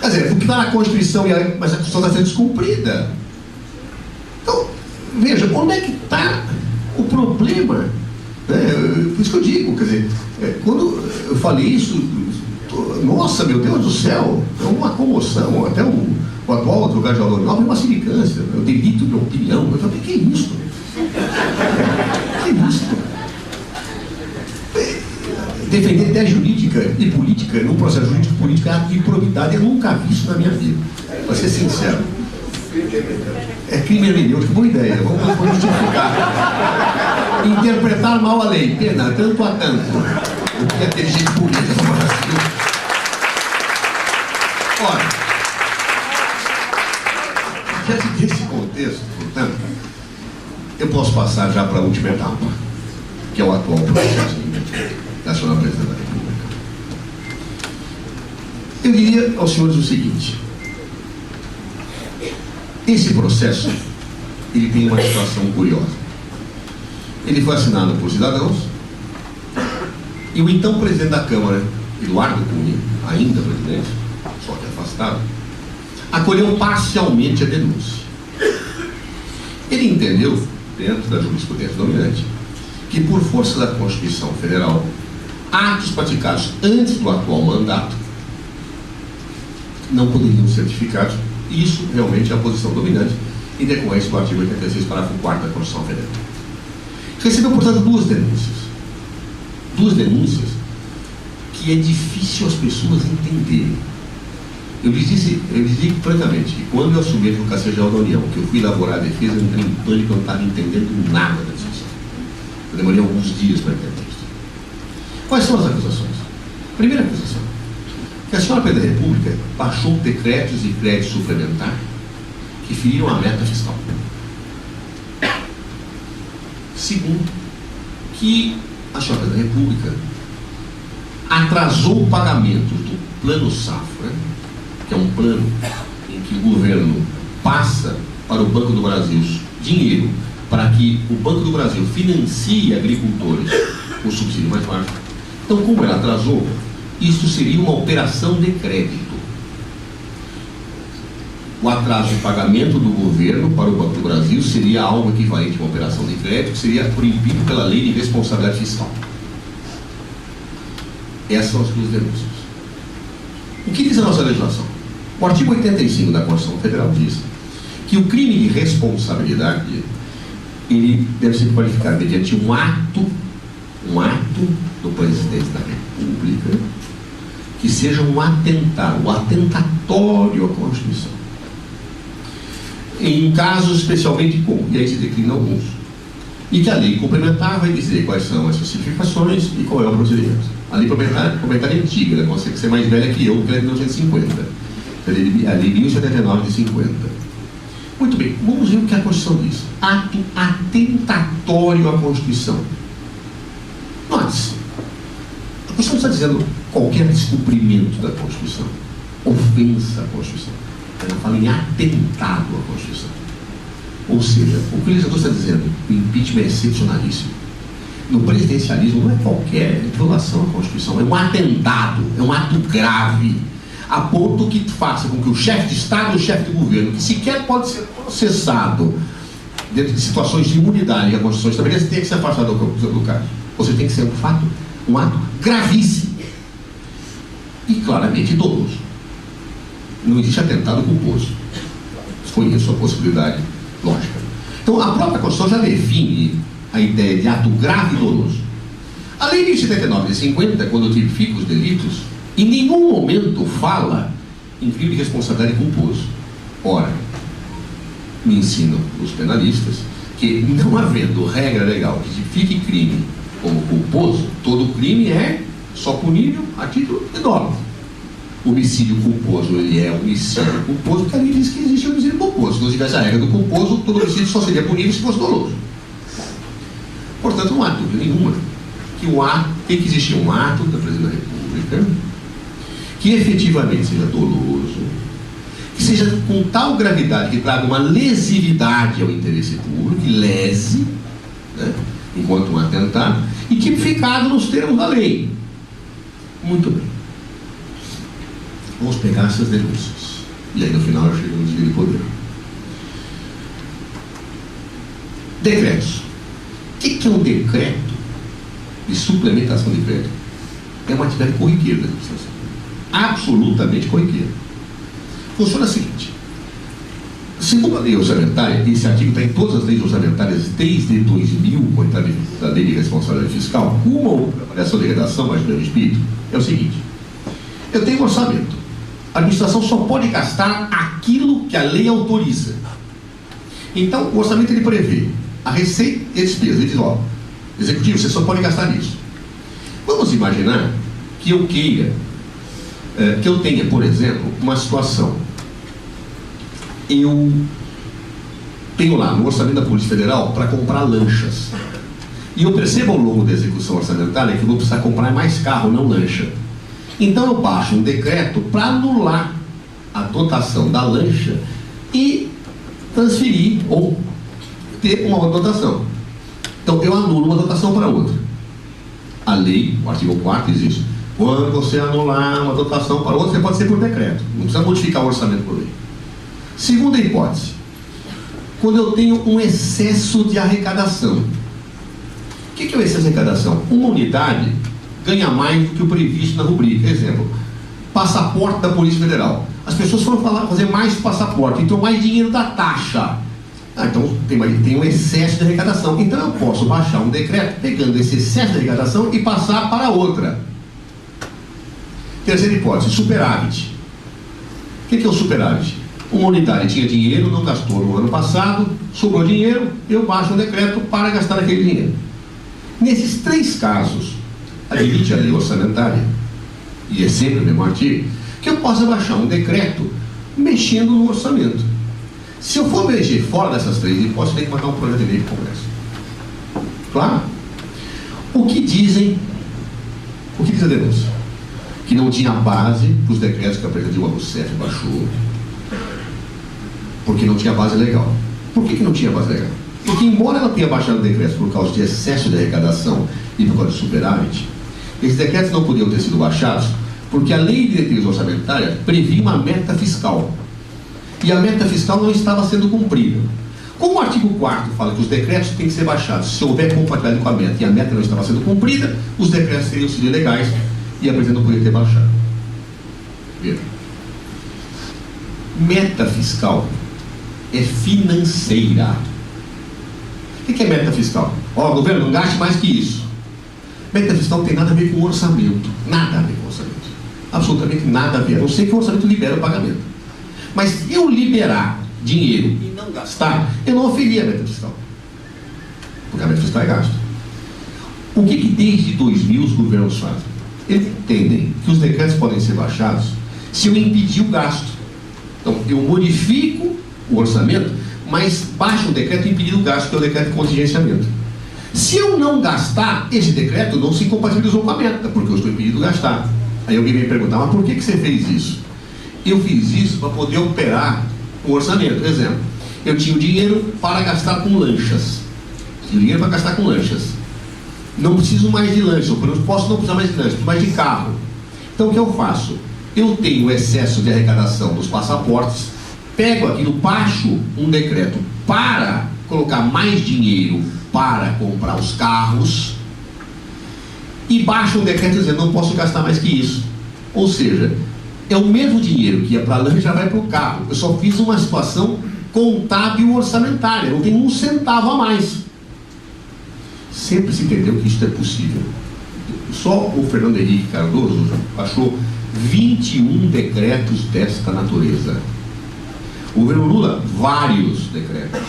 Quer dizer, o que está na Constituição, mas a Constituição está sendo descumprida. Então, veja, onde é que está o problema? Por isso que eu digo, quer dizer, quando eu falei isso, nossa, meu Deus do céu, é uma comoção, até o atual advogado de Aldonal é uma sindicância, eu delito de opinião. Eu falei, que é isso? Que é isso? Defender ideia jurídica e política num processo jurídico político é ato de improbidade. Eu nunca vi isso na minha vida, para ser sincero. É crime hermenêutico, boa ideia, vamos justificar. Interpretar mal a lei, pena, tanto a tanto. O que é ter gente política no Brasil? Ora, diante desse contexto, portanto, eu posso passar já para a última etapa, que é o atual processo de impeachment da senhora Presidente da República. Eu diria aos senhores o seguinte: esse processo, ele tem uma situação curiosa. Ele foi assinado por cidadãos e o então presidente da Câmara, Eduardo Cunha, ainda presidente, só que afastado, acolheu parcialmente a denúncia. Ele entendeu, dentro da jurisprudência dominante, que por força da Constituição Federal, atos praticados antes do atual mandato não poderiam ser certificados. Isso realmente é a posição dominante em decorrência do artigo 86, parágrafo 4º da Constituição Federal. Recebeu, portanto, duas denúncias. Duas denúncias que é difícil as pessoas entenderem. Eu lhes digo francamente que quando eu assumi a Advocacia Geral da União, que eu fui elaborar a defesa, eu entrei em pânico, eu não estava entendendo nada da discussão. Eu demorei alguns dias para entender isso. Quais são as acusações? Primeira acusação: que a senhora Presidente da República baixou decretos e créditos suplementares que feriram a meta fiscal. Segundo, que a senhora Presidente da República atrasou o pagamento do Plano Safra, que é um plano em que o governo passa para o Banco do Brasil dinheiro para que o Banco do Brasil financie agricultores com subsídio mais baixo. Então, como ela atrasou, isso seria uma operação de crédito. O atraso de pagamento do governo para o Banco do Brasil seria algo equivalente a uma operação de crédito, que seria proibido pela Lei de Responsabilidade Fiscal. Essas são as duas denúncias. O que diz a nossa legislação? O artigo 85 da Constituição Federal diz que o crime de responsabilidade ele deve ser qualificado mediante um ato do Presidente da República que seja um atentado, um atentatório à Constituição. Em casos especialmente comuns, e aí se declina alguns. E que a lei complementar vai dizer quais são as especificações e qual é o procedimento. A lei complementar é antiga, ela consegue ser mais velha que eu, que é de 1950. A lei 1079 de 50. Muito bem, vamos ver o que a Constituição diz. Ato atentatório à Constituição. Note-se, a Constituição está dizendo qualquer descumprimento da Constituição, ofensa à Constituição. Ela fala em atentado à Constituição. Ou seja, o que o legislador está dizendo, o impeachment é excepcionalíssimo. No presidencialismo não é qualquer violação à Constituição, é um atentado, é um ato grave, a ponto que faça com que o chefe de Estado e o chefe de governo, que sequer pode ser processado dentro de situações de imunidade que a Constituição estabelece, tenha que ser afastado do cargo. Ou seja, tem que ser um ato gravíssimo e claramente doloso. Não existe atentado culposo. Desconheço a possibilidade lógica. Então, a própria Constituição já define a ideia de ato grave e doloso. A lei de 79 de 50, quando tipifica os delitos, em nenhum momento fala em crime de responsabilidade culposo. Ora, me ensinam os penalistas que, não havendo regra legal que tipifique crime como culposo, todo crime é só punível a título de dolo. O homicídio culposo, ele é homicídio culposo, porque a lei diz que existe homicídio culposo. Se não tivesse a regra do culposo, todo homicídio só seria punível se fosse doloso. Portanto, não há dúvida nenhuma que tem que existir um ato da Presidência da República que efetivamente seja doloso, que seja com tal gravidade que traga uma lesividade ao interesse público, que lese, né, enquanto um atentado, e tipificado nos termos da lei. Muito bem. Vamos pegar essas denúncias. E aí no final eu chego no desvio de poder. Decretos. O que é um decreto de suplementação de crédito? É uma atividade corriqueira da administração. Absolutamente corriqueira. Funciona o seguinte: segundo a lei orçamentária, esse artigo está em todas as leis orçamentárias desde 2000, quando está da lei de responsabilidade fiscal, uma avaliação de redação, mais ou menos espírito, é o seguinte: eu tenho um orçamento. A administração só pode gastar aquilo que a lei autoriza. Então, o orçamento ele prevê a receita e a despesa. Ele diz, ó, executivo, você só pode gastar isso. Vamos imaginar que eu queira, que eu tenha, por exemplo, uma situação. Eu tenho lá no orçamento da Polícia Federal para comprar lanchas. E eu percebo ao longo da execução orçamentária que eu vou precisar comprar mais carro, não lancha. Então eu baixo um decreto para anular a dotação da lancha e transferir ou ter uma outra dotação. Então eu anulo uma dotação para outra. A lei, o artigo 4 existe. Quando você anular uma dotação para outra, você pode ser por decreto. Não precisa modificar o orçamento por lei. Segunda hipótese. Quando eu tenho um excesso de arrecadação. O que é o excesso de arrecadação? Uma unidade ganha mais do que o previsto na rubrica. Exemplo, passaporte da Polícia Federal. As pessoas foram fazer mais passaporte, então mais dinheiro da taxa. Então tem um excesso de arrecadação. Então eu posso baixar um decreto pegando esse excesso de arrecadação e passar para outra. Terceira hipótese, superávit. O que é o superávit? Uma unidade tinha dinheiro, não gastou no ano passado, sobrou dinheiro, eu baixo um decreto para gastar aquele dinheiro. Nesses três casos, admite a lei orçamentária, e é sempre o mesmo artigo, que eu possa baixar um decreto mexendo no orçamento. Se eu for mexer fora dessas três hipóteses, tem que mandar um projeto de lei para o Congresso. Claro? O que diz a denúncia? Que não tinha base para os decretos que a Presidente Rousseff baixou, porque não tinha base legal. Por que não tinha base legal? Porque embora ela tenha baixado o decreto por causa de excesso de arrecadação e por causa de superávit, esses decretos não podiam ter sido baixados porque a lei de diretriz orçamentária previa uma meta fiscal. E a meta fiscal não estava sendo cumprida. Como o artigo 4º fala que os decretos têm que ser baixados se houver compatibilidade com a meta e a meta não estava sendo cumprida, os decretos teriam sido ilegais e a Presidente não poderia ter baixado. Veja. Meta fiscal é financeira. O que é meta fiscal? Ó, governo, não gaste mais que isso. Meta fiscal não tem nada a ver com o orçamento. Nada a ver com o orçamento. Absolutamente nada a ver. A não ser que o orçamento libera o pagamento. Mas se eu liberar dinheiro e não gastar, eu não oferi a meta fiscal. Porque a meta fiscal é gasto. O que desde 2000 os governos fazem? Eles entendem que os decretos podem ser baixados se eu impedir o gasto. Então, eu modifico o orçamento, mas baixo o decreto impedindo o gasto, que é o decreto de contingenciamento. Se eu não gastar, esse decreto não se incompatibilizou com a meta, porque eu estou impedido de gastar. Aí alguém vem perguntar, mas por que você fez isso? Eu fiz isso para poder operar o orçamento. Exemplo, eu tinha o dinheiro para gastar com lanchas. Tinha dinheiro para gastar com lanchas. Não preciso mais de lanche, eu posso não precisar mais de lanche, mas de carro. Então o que eu faço? Eu tenho excesso de arrecadação dos passaportes, pego aquilo, baixo um decreto para colocar mais dinheiro para comprar os carros e baixo um decreto dizendo não posso gastar mais que isso. Ou seja, é o mesmo dinheiro que ia para a lanche já vai para o carro. Eu só fiz uma situação contábil orçamentária, não tem um centavo a mais. Sempre se entendeu que isso é possível. Só o Fernando Henrique Cardoso achou 21 decretos desta natureza. O governo Lula, vários decretos.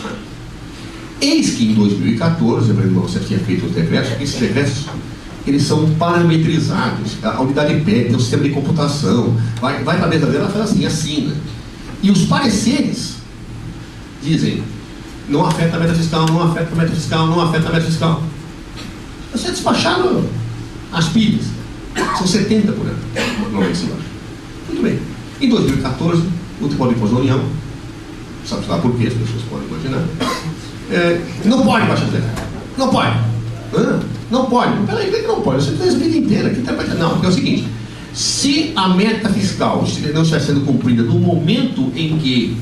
Eis que em 2014, você tinha feito os decretos, esses decretos, eles são parametrizados. A unidade pede, tem um sistema de computação, vai para a mesa dela e faz assim, assina. E os pareceres dizem, não afeta a meta fiscal, não afeta a meta fiscal, não afeta a meta fiscal. Você despacharam as pilhas. São 70 por ano. Normalmente se baixa. Muito bem. Em 2014, o Tribunal de Imposto da União, sabe lá por quê, as pessoas podem imaginar, não pode baixar zero. Não pode. Não pode. Peraí, por que não pode? Você fez a vida inteira. Não, porque é o seguinte: se a meta fiscal não estiver sendo cumprida no momento em que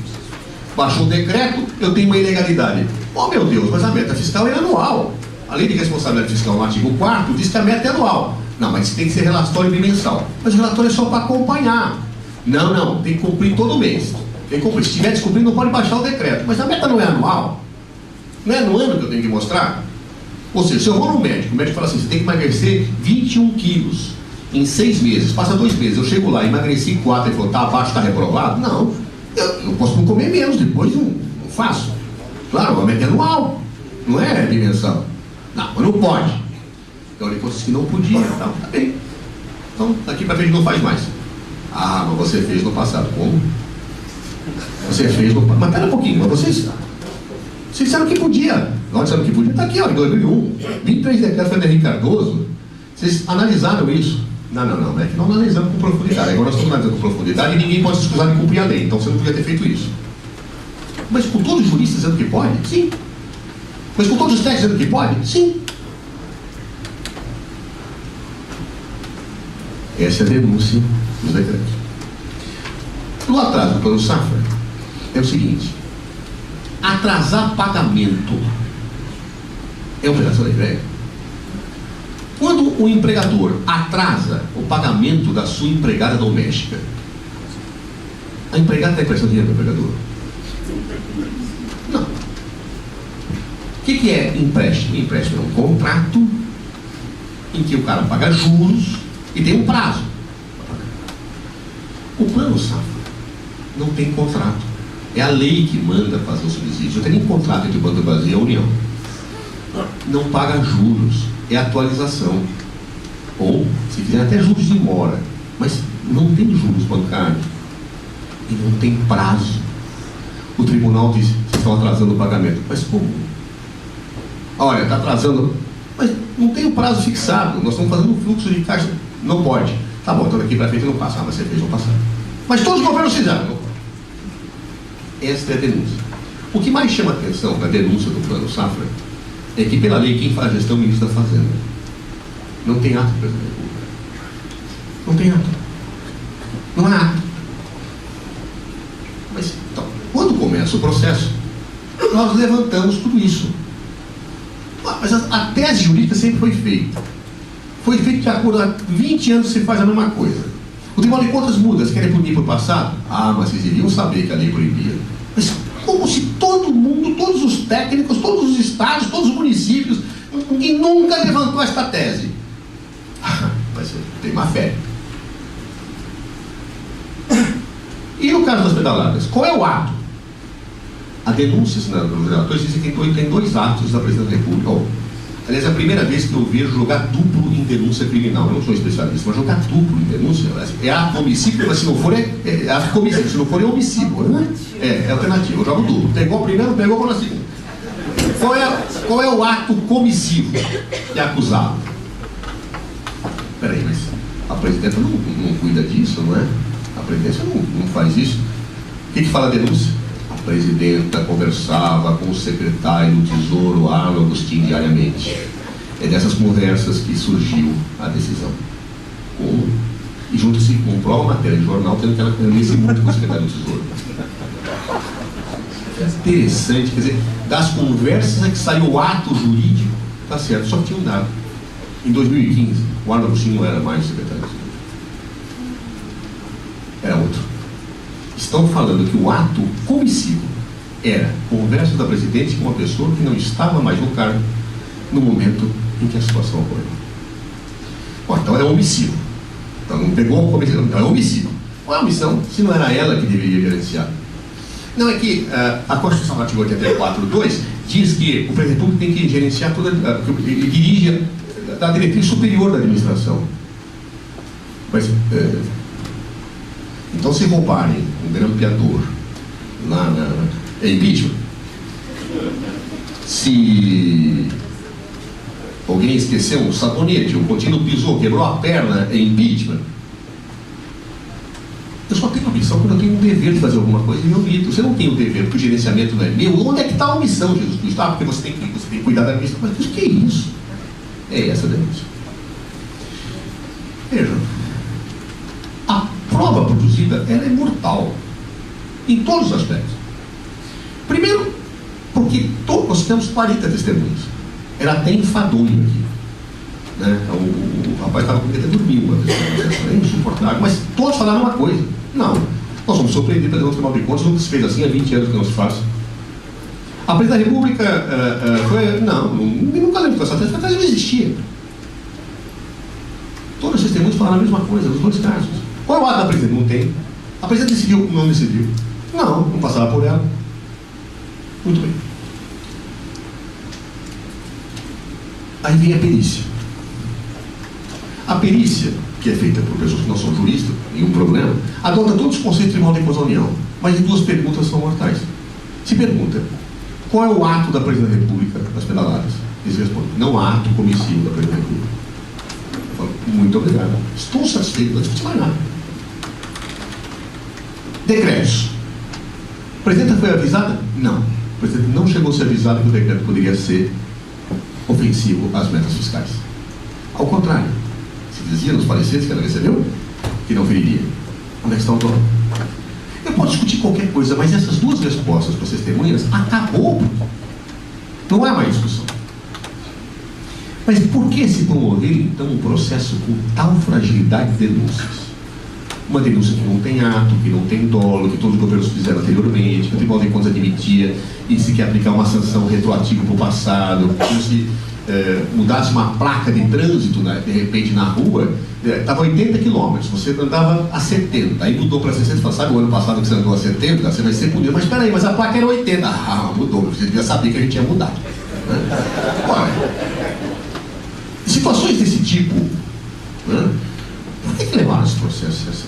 baixou o decreto, eu tenho uma ilegalidade. Oh meu Deus, mas a meta fiscal é anual. A lei de responsabilidade fiscal no artigo 4º diz que a meta é anual. Não, mas tem que ser relatório bimensal. Mas o relatório é só para acompanhar. Não, tem que cumprir todo mês. Tem que cumprir. Se estiver descumprindo, não pode baixar o decreto. Mas a meta não é anual. Não é no ano que eu tenho que mostrar. Ou seja, se eu vou no médico, o médico fala assim, você tem que emagrecer 21 quilos em 6 meses. Passa 2 meses, eu chego lá, emagreci 4, ele falou, tá abaixo, está reprovado? Não, eu posso não comer menos, depois não faço. Claro, a meta é anual, não é dimensão. Não, mas não pode. Então ele disse que não podia, então, tá bem. Então, daqui para frente não faz mais. Ah, mas você fez no passado. Como? Você fez no passado. Mas pera um pouquinho, mas vocês disseram que podia. Nós disseram que podia. Está aqui, ó, em 2001. 23 decretos Fernando Henrique Cardoso. Vocês analisaram isso? Não, é que não analisamos com profundidade. Agora nós estamos analisando com profundidade e ninguém pode se excusar de cumprir a lei. Então você não podia ter feito isso. Mas com todos os juristas dizendo que pode? Sim. Mas com todos os técnicos dizendo que pode? Sim. Essa é a denúncia dos decretos. No atraso do Plano Safra, é o seguinte: atrasar pagamento é operação lei velha. Quando o empregador atrasa o pagamento da sua empregada doméstica, a empregada está emprestando dinheiro para o empregador? Não. O que é empréstimo? Empréstimo é um contrato em que o cara paga juros e tem um prazo. O Plano Safra não tem contrato. É a lei que manda fazer o subsídio. Não tem nem contrato entre o Banco do Brasil e a União. Não paga juros. É atualização. Ou, se quiser, até juros de mora. Mas não tem juros bancários. E não tem prazo. O tribunal diz que estão atrasando o pagamento. Mas como? Olha, está atrasando. Mas não tem um prazo fixado. Nós estamos fazendo um fluxo de caixa. Não pode. Tá bom, então daqui para frente não passa. Ah, mas você fez, não passar. Mas todos os governos fizeram. Não pode. Esta é a denúncia. O que mais chama atenção na denúncia do Plano Safra é que, pela lei, quem faz a gestão é o ministro da Fazenda. Não tem ato, presidente da República. Não tem ato. Não há ato. Mas, então, quando começa o processo, nós levantamos tudo isso. Mas a tese jurídica sempre foi feita. Foi feito de acordo há 20 anos se faz a mesma coisa. O Tribunal de Contas muda, se querem punir por passado? Ah, mas vocês iriam saber que a lei proibia. Mas como se todo mundo, todos os técnicos, todos os estados, todos os municípios, ninguém nunca levantou esta tese. Mas tem má fé. E no caso das pedaladas, qual é o ato? A denúncia, os relatores dizem que tem 2 atos da Presidência da República. Aliás, é a primeira vez que eu vejo jogar duplo em denúncia criminal. Eu não sou especialista, mas jogar duplo em denúncia é ato homicídio, mas se não for é ato homicídio, se não for é homicídio. É alternativo. Eu jogo duplo. Pegou o primeiro, pegou na segunda. Qual é o ato comissivo que é acusado? Peraí, mas a presidenta não cuida disso, não é? A presidência não faz isso. O que fala a denúncia? A presidenta conversava com o secretário do Tesouro, Arno Agostinho, diariamente. É dessas conversas que surgiu a decisão. E junto-se com prova matéria de jornal, tendo que ela conhece muito com o secretário do Tesouro. É interessante, quer dizer, das conversas é que saiu o ato jurídico, tá certo, só que tinha um dado. Em 2015, o Arno Agostinho não era mais secretário do Tesouro. Era outro. Estão falando que o ato comissivo era conversa da presidente com uma pessoa que não estava mais no cargo no momento em que a situação ocorreu. Bom, então é omissivo. Então não pegou a comissão, então é omissivo. Qual é a omissão se não era ela que deveria gerenciar? Não, é que a Constituição, artigo 84.2, diz que o presidente público tem que gerenciar toda, ele dirige a diretriz superior da administração. Mas, então, se roubarem um grampeador lá é impeachment. Se alguém esqueceu um sabonete, o contínuo pisou, quebrou a perna, é impeachment. Eu só tenho a missão quando eu tenho um dever de fazer alguma coisa e eu omito. Você não tem o dever porque o gerenciamento não é meu. Onde é que está a omissão, Jesus Cristo? Ah, porque você tem que cuidar da missão. Mas o que é isso? É essa denúncia. Vejam, a prova produzida ela é mortal em todos os aspectos. Primeiro, porque nós temos 40 testemunhas. Era até enfadonho aqui. Né? O rapaz estava com medo de dormir uma vez. É insuportável, mas todos falaram uma coisa. Não, nós vamos surpreender pelo Tribunal de Contas, nunca se fez assim, há 20 anos que não se faz. A presidente da República foi. Não, nunca lembro que essa testemunha não existia. Todos os testemunhos falaram a mesma coisa, nos dois casos. Qual é o ato da presidente? Não tem. A presidente decidiu, não decidiu. Não passava por ela. Muito bem. Aí vem a perícia. A perícia, que é feita por pessoas que não são juristas, nenhum problema, adota todos os conceitos de Tribunal de Contas da União. Mas duas perguntas são mortais. Se pergunta, qual é o ato da presidente da República das pedaladas? Eles respondem, não há ato comissivo da presidente da República. Eu falo, muito obrigado. Estou satisfeito, não discutir mais nada. Decretos. A presidenta foi avisada? Não. A presidenta não chegou a ser avisada que o decreto poderia ser ofensivo às metas fiscais. Ao contrário, se dizia nos pareceres que ela recebeu, que não feriria. Onde é que está o dono? Eu posso discutir qualquer coisa, mas essas duas respostas para as testemunhas acabou. Não há mais discussão. Mas por que se promover, então, um processo com tal fragilidade de denúncias? Uma denúncia que não tem ato, que não tem dolo, que todos os governos fizeram anteriormente, que o Tribunal de Contas admitia, e se quer aplicar uma sanção retroativa para o passado, como se mudasse uma placa de trânsito, né, de repente na rua, estava 80 km, você andava a 70, aí mudou para 60, sabe o ano passado que você andou a 70, você vai ser punido, mas espera aí, mas a placa era 80, mudou, você devia saber que a gente ia mudar. Né? Olha, situações desse tipo, né? Por que levaram esse processo assim?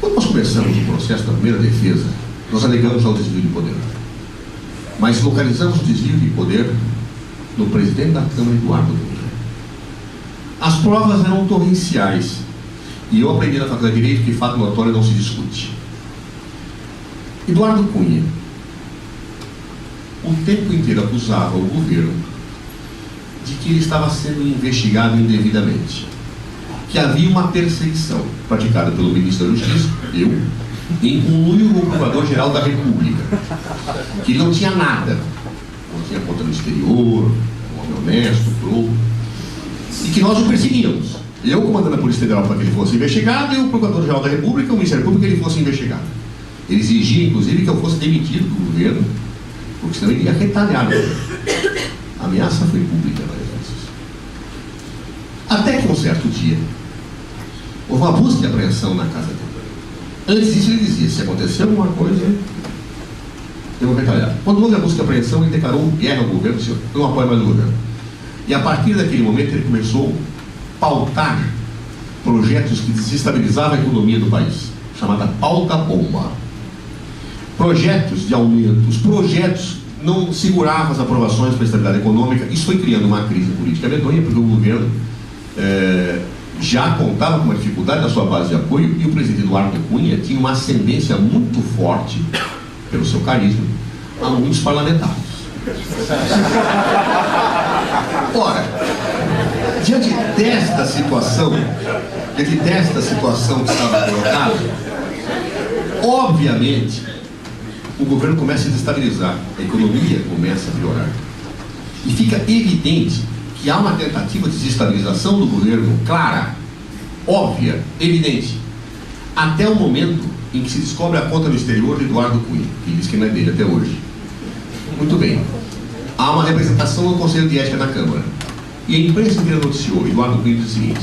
Quando nós começamos o processo da primeira defesa, nós alegamos ao desvio de poder. Mas localizamos o desvio de poder no presidente da Câmara, Eduardo Cunha. As provas eram torrenciais. E eu aprendi na Faculdade de Direito que fato notório não se discute. Eduardo Cunha, o tempo inteiro acusava o governo de que ele estava sendo investigado indevidamente. Que havia uma perseguição praticada pelo ministro da Justiça, eu, em conluio com o Procurador-Geral da República, que ele não tinha nada, não tinha conta no exterior, um homem honesto, probo, e que nós o perseguíamos. Eu comandando a Polícia Federal para que ele fosse investigado, e o Procurador-Geral da República, o Ministério Público, que ele fosse investigado. Ele exigia, inclusive, que eu fosse demitido do governo, porque senão ele ia retalhar. A ameaça foi pública várias vezes. Até que um certo dia, houve uma busca e apreensão na casa dele. Antes disso ele dizia, se acontecer alguma coisa, eu vou retalhar. Quando houve a busca e apreensão, ele declarou guerra ao governo, disse, eu não apoio mais o governo. E a partir daquele momento ele começou a pautar projetos que desestabilizavam a economia do país, chamada pauta-bomba. Projetos de aumentos, projetos não seguravam as aprovações para a estabilidade econômica. Isso foi criando uma crise política medonha, porque o governo já contava com uma dificuldade na sua base de apoio, e o presidente Eduardo Cunha tinha uma ascendência muito forte, pelo seu carisma, a muitos parlamentares. Ora, diante desta situação que estava colocada, obviamente, o governo começa a desestabilizar, a economia começa a piorar. E fica evidente que há uma tentativa de desestabilização do governo clara, óbvia, evidente, até o momento em que se descobre a conta no exterior de Eduardo Cunha, que diz que não é dele até hoje. Muito bem. Há uma representação no Conselho de Ética da Câmara. E a imprensa inteira noticiou, Eduardo Cunha diz o seguinte: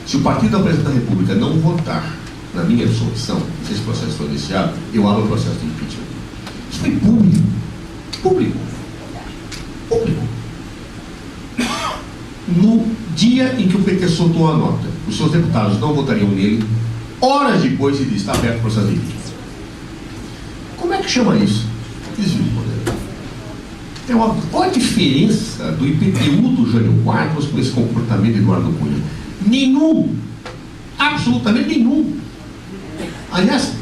se o partido da Presidente da República não votar na minha absolvição, se esse processo for iniciado, eu abro o processo de impeachment. Isso foi público. Público. No dia em que o PT soltou a nota, os seus deputados não votariam nele, horas depois ele disse: está aberto o processo de impeachment. Como é que chama isso? Desvio de poder. É óbvio. Qual a diferença do IPTU do Jânio Quadros com esse comportamento de Eduardo Cunha? Nenhum. Absolutamente nenhum. Aliás,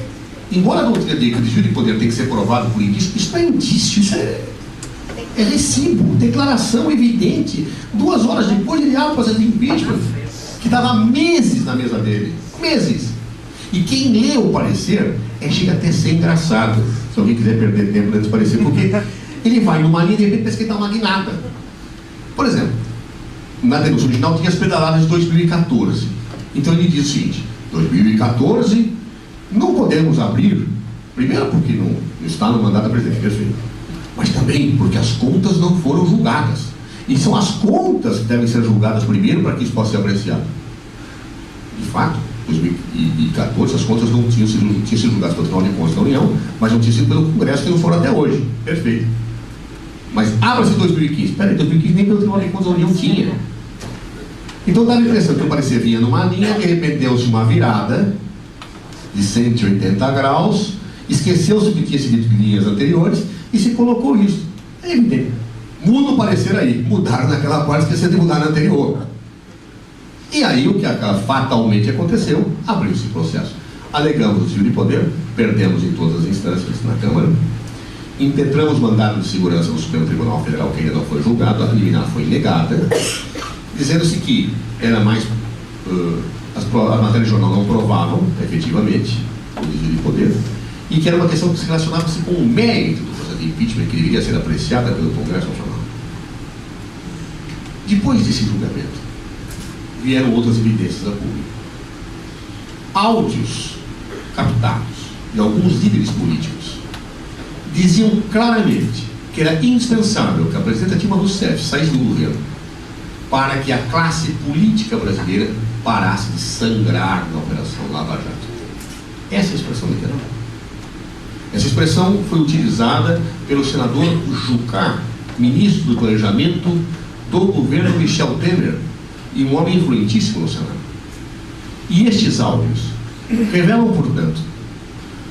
embora a doutrina diga que o desvio de poder tem que ser provado por indício, isso não é indício, isso é recibo, declaração evidente. 2 horas depois ele abre o processo de impeachment, que estava meses na mesa dele. Meses. E quem lê o parecer chega até a ser engraçado, se alguém quiser perder tempo antes do parecer, porque ele vai numa linha e de repente parece que ele dá uma guinada. Por exemplo, na denúncia original tinha as pedaladas de 2014. Então ele diz o seguinte: 2014 não podemos abrir, primeiro porque não está no mandato da presidente, perfeito, mas também porque as contas não foram julgadas. E são as contas que devem ser julgadas primeiro para que isso possa ser apreciado. De fato, em 2014 as contas não tinham sido julgadas pelo Tribunal de Contas da União, mas não tinham sido pelo Congresso, que não foram até hoje. Perfeito. Mas abra-se 2015. Espera aí, 2015 nem pelo Tribunal de Contas da União tinha. Então dá a impressão que o parecer vinha numa linha, de repente deu-se uma virada de 180 graus, esqueceu-se que tinha seguido linhas anteriores e se colocou isso. É evidente. Muda o parecer aí. Mudaram naquela parte, esqueceram de mudar na anterior. E aí o que fatalmente aconteceu, abriu-se o processo. Alegamos desvio de poder, perdemos em todas as instâncias na Câmara, impetramos mandado de segurança no Supremo Tribunal Federal, que ainda não foi julgado, a liminar foi negada, dizendo-se que era mais as matérias de jornal não provavam efetivamente o desvio de poder, e que era uma questão que se relacionava-se com o mérito do processo de impeachment, que deveria ser apreciada pelo Congresso Nacional. Depois desse julgamento, vieram outras evidências a público. Áudios captados de alguns líderes políticos diziam claramente que era indispensável que a presidenta Dilma Rousseff saísse do governo para que a classe política brasileira parasse de sangrar na Operação Lava Jato. Essa é a expressão literal. Essa expressão foi utilizada pelo senador Jucá, ministro do Planejamento do governo Michel Temer, e um homem influentíssimo no Senado. E estes áudios revelam, portanto,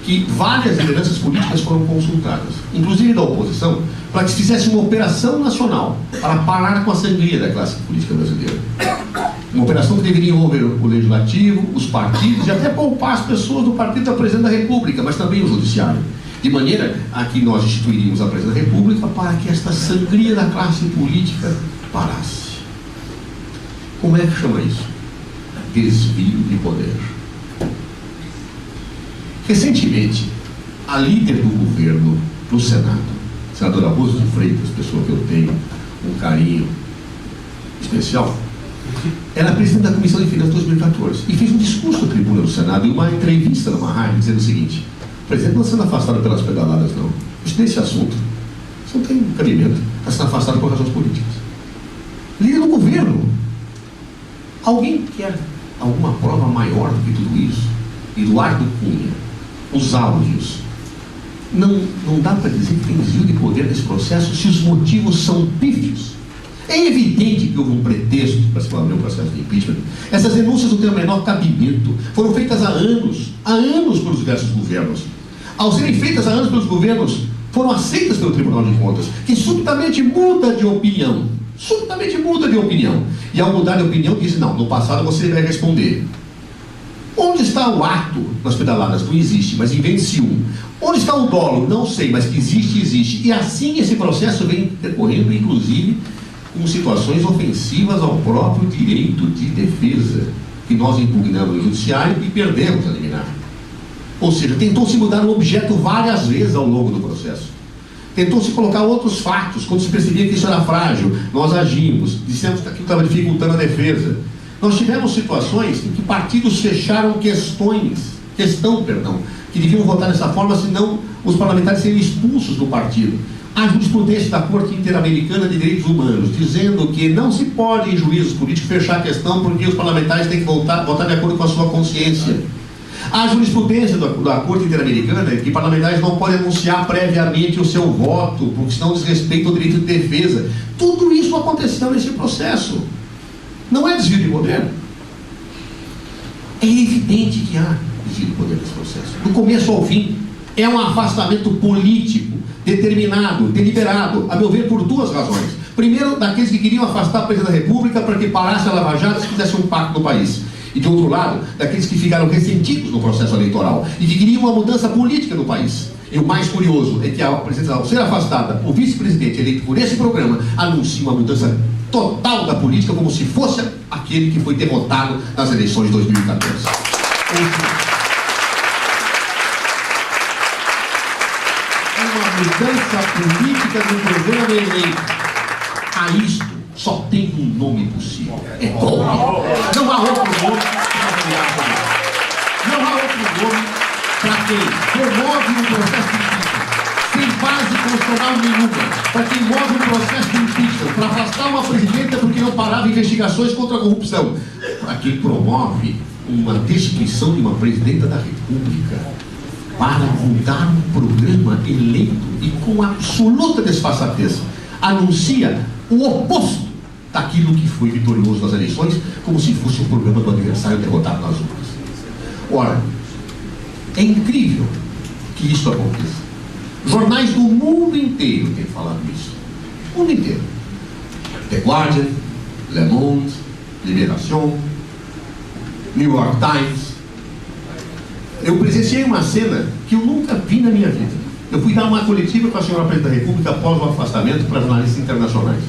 que várias lideranças políticas foram consultadas, inclusive da oposição, para que se fizesse uma operação nacional para parar com a sangria da classe política brasileira. Uma operação que deveria envolver o legislativo, os partidos e até poupar as pessoas do partido da Presidente da República, mas também o judiciário. De maneira a que nós instituiríamos a Presidente da República para que esta sangria da classe política parasse. Como é que chama isso? Desvio de poder. Recentemente, a líder do governo no Senado, a senadora Rosa de Freitas, pessoa que eu tenho um carinho especial, era presidente da Comissão de Finanças 2014 e fez um discurso à tribuna do Senado e uma entrevista numa rádio dizendo o seguinte: o presidente não está sendo afastado pelas pedaladas, não. Isso nesse assunto, isso não tem cabimento. Está sendo afastado por razões políticas. Líder do governo. Alguém quer alguma prova maior do que tudo isso? Eduardo Cunha, os áudios. Não dá para dizer que tem desvio de poder nesse processo se os motivos são pífios. É evidente que houve um pretexto para se fazer um processo de impeachment. Essas denúncias não têm o menor cabimento. Foram feitas há anos pelos diversos governos. Ao serem feitas há anos pelos governos, foram aceitas pelo Tribunal de Contas, que subitamente muda de opinião. E ao mudar de opinião, diz: não, no passado você vai responder. Onde está o ato nas pedaladas? Não existe, mas invente-se um. Onde está o dolo? Não sei, mas que existe, existe. E assim esse processo vem decorrendo, inclusive, com situações ofensivas ao próprio direito de defesa, que nós impugnamos no judiciário e perdemos a liminar. Ou seja, tentou-se mudar o objeto várias vezes ao longo do processo. Tentou-se colocar outros fatos, quando se percebia que isso era frágil, nós agimos, dissemos que aquilo estava dificultando a defesa. Nós tivemos situações em que partidos fecharam questão, que deviam votar dessa forma, senão os parlamentares seriam expulsos do partido. A jurisprudência da Corte Interamericana de Direitos Humanos, dizendo que não se pode, em juízos políticos, fechar a questão porque os parlamentares têm que votar de acordo com a sua consciência. A jurisprudência da Corte Interamericana é que parlamentares não podem anunciar previamente o seu voto, porque senão desrespeita o direito de defesa. Tudo isso aconteceu nesse processo. Não é desvio de poder? É evidente que há desvio de poder nesse processo. Do começo ao fim, é um afastamento político, determinado, deliberado, a meu ver, por duas razões. Primeiro, daqueles que queriam afastar a presidente da República para que parasse a Lava Jato e fizesse um pacto no país. E de outro lado, daqueles que ficaram ressentidos no processo eleitoral e que queriam uma mudança política no país. E o mais curioso é que a presidente, ao ser afastada, o vice-presidente eleito por esse programa anuncia uma mudança total da política, como se fosse aquele que foi derrotado nas eleições de 2014. Uma mudança política do programa eleito. A isto só tem um nome possível: é golpe. Não há outro nome para não há outro nome para quem promove um processo de impeachment sem base constitucional nenhuma, para quem move um processo de impeachment para afastar uma presidenta porque não parava investigações contra a corrupção, para quem promove uma destituição de uma presidenta da República para mudar um programa eleito e com absoluta desfaçatez anuncia o oposto daquilo que foi vitorioso nas eleições, como se fosse o programa do adversário derrotado nas urnas. Ora, é incrível que isso aconteça. Jornais do mundo inteiro têm falado isso. O mundo inteiro. The Guardian, Le Monde, Libération, New York Times. Eu presenciei uma cena que eu nunca vi na minha vida. Eu fui dar uma coletiva com a senhora presidente da República após o afastamento para jornalistas internacionais.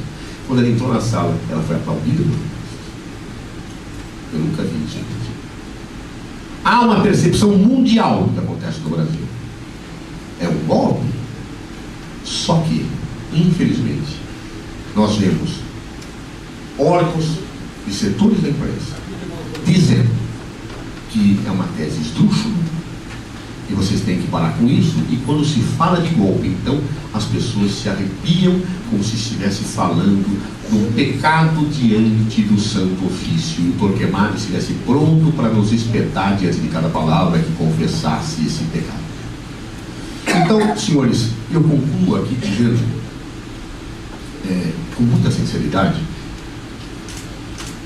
Quando ela entrou na sala, ela foi aplaudida. Eu nunca vi isso. Há uma percepção mundial do que acontece no Brasil. É um golpe. Só que, infelizmente, nós vemos órgãos e setores da imprensa dizendo que é uma tese esdrúxula e vocês têm que parar com isso. E quando se fala de golpe, então as pessoas se arrepiam como se estivesse falando do pecado diante do Santo Ofício, e o Torquemada estivesse pronto para nos espetar diante de cada palavra que confessasse esse pecado. Então, senhores, eu concluo aqui dizendo, com muita sinceridade,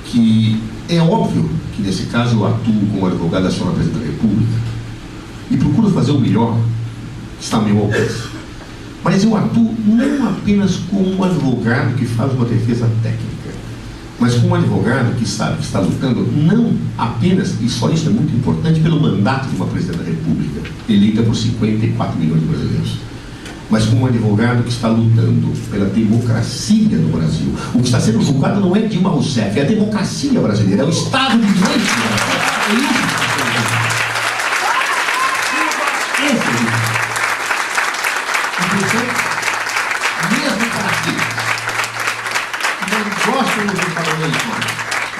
que é óbvio que nesse caso eu atuo como advogado da senhora presidente da República e procuro fazer o melhor que está ao meu alcance. Mas eu atuo não apenas como um advogado que faz uma defesa técnica, mas como um advogado que sabe que está lutando não apenas, e só isso é muito importante, pelo mandato de uma presidente da República, eleita por 54 milhões de brasileiros, mas como um advogado que está lutando pela democracia no Brasil. O que está sendo julgado não é Dilma Rousseff, é a democracia brasileira, é o Estado de Direito brasileiro. É isso que está sendo julgado.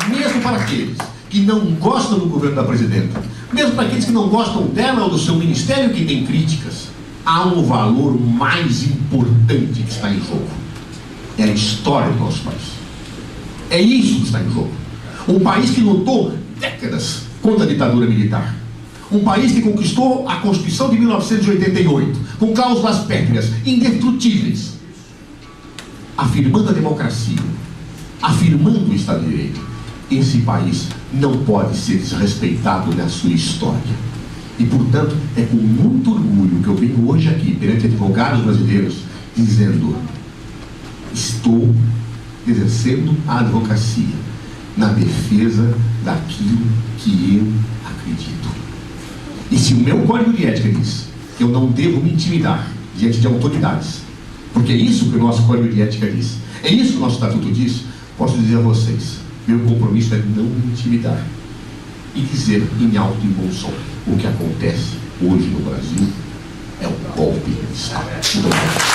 Mesmo para aqueles que não gostam do governo da presidenta, mesmo para aqueles que não gostam dela ou do seu ministério, que tem críticas, há um valor mais importante que está em jogo: é a história do nosso país. É isso que está em jogo. Um país que lutou décadas contra a ditadura militar, um país que conquistou a Constituição de 1988 com cláusulas pétreas, indestrutíveis, afirmando a democracia, afirmando o Estado de Direito. Esse país não pode ser desrespeitado na sua história. E, portanto, é com muito orgulho que eu venho hoje aqui, perante advogados brasileiros, dizendo: estou exercendo a advocacia na defesa daquilo que eu acredito. E se o meu código de ética diz que eu não devo me intimidar diante de autoridades, Porque é isso que o nosso código de ética diz. É isso que o nosso estatuto diz. Posso dizer a vocês, meu compromisso é não me intimidar e dizer em alto e bom som: o que acontece hoje no Brasil é um golpe de Estado.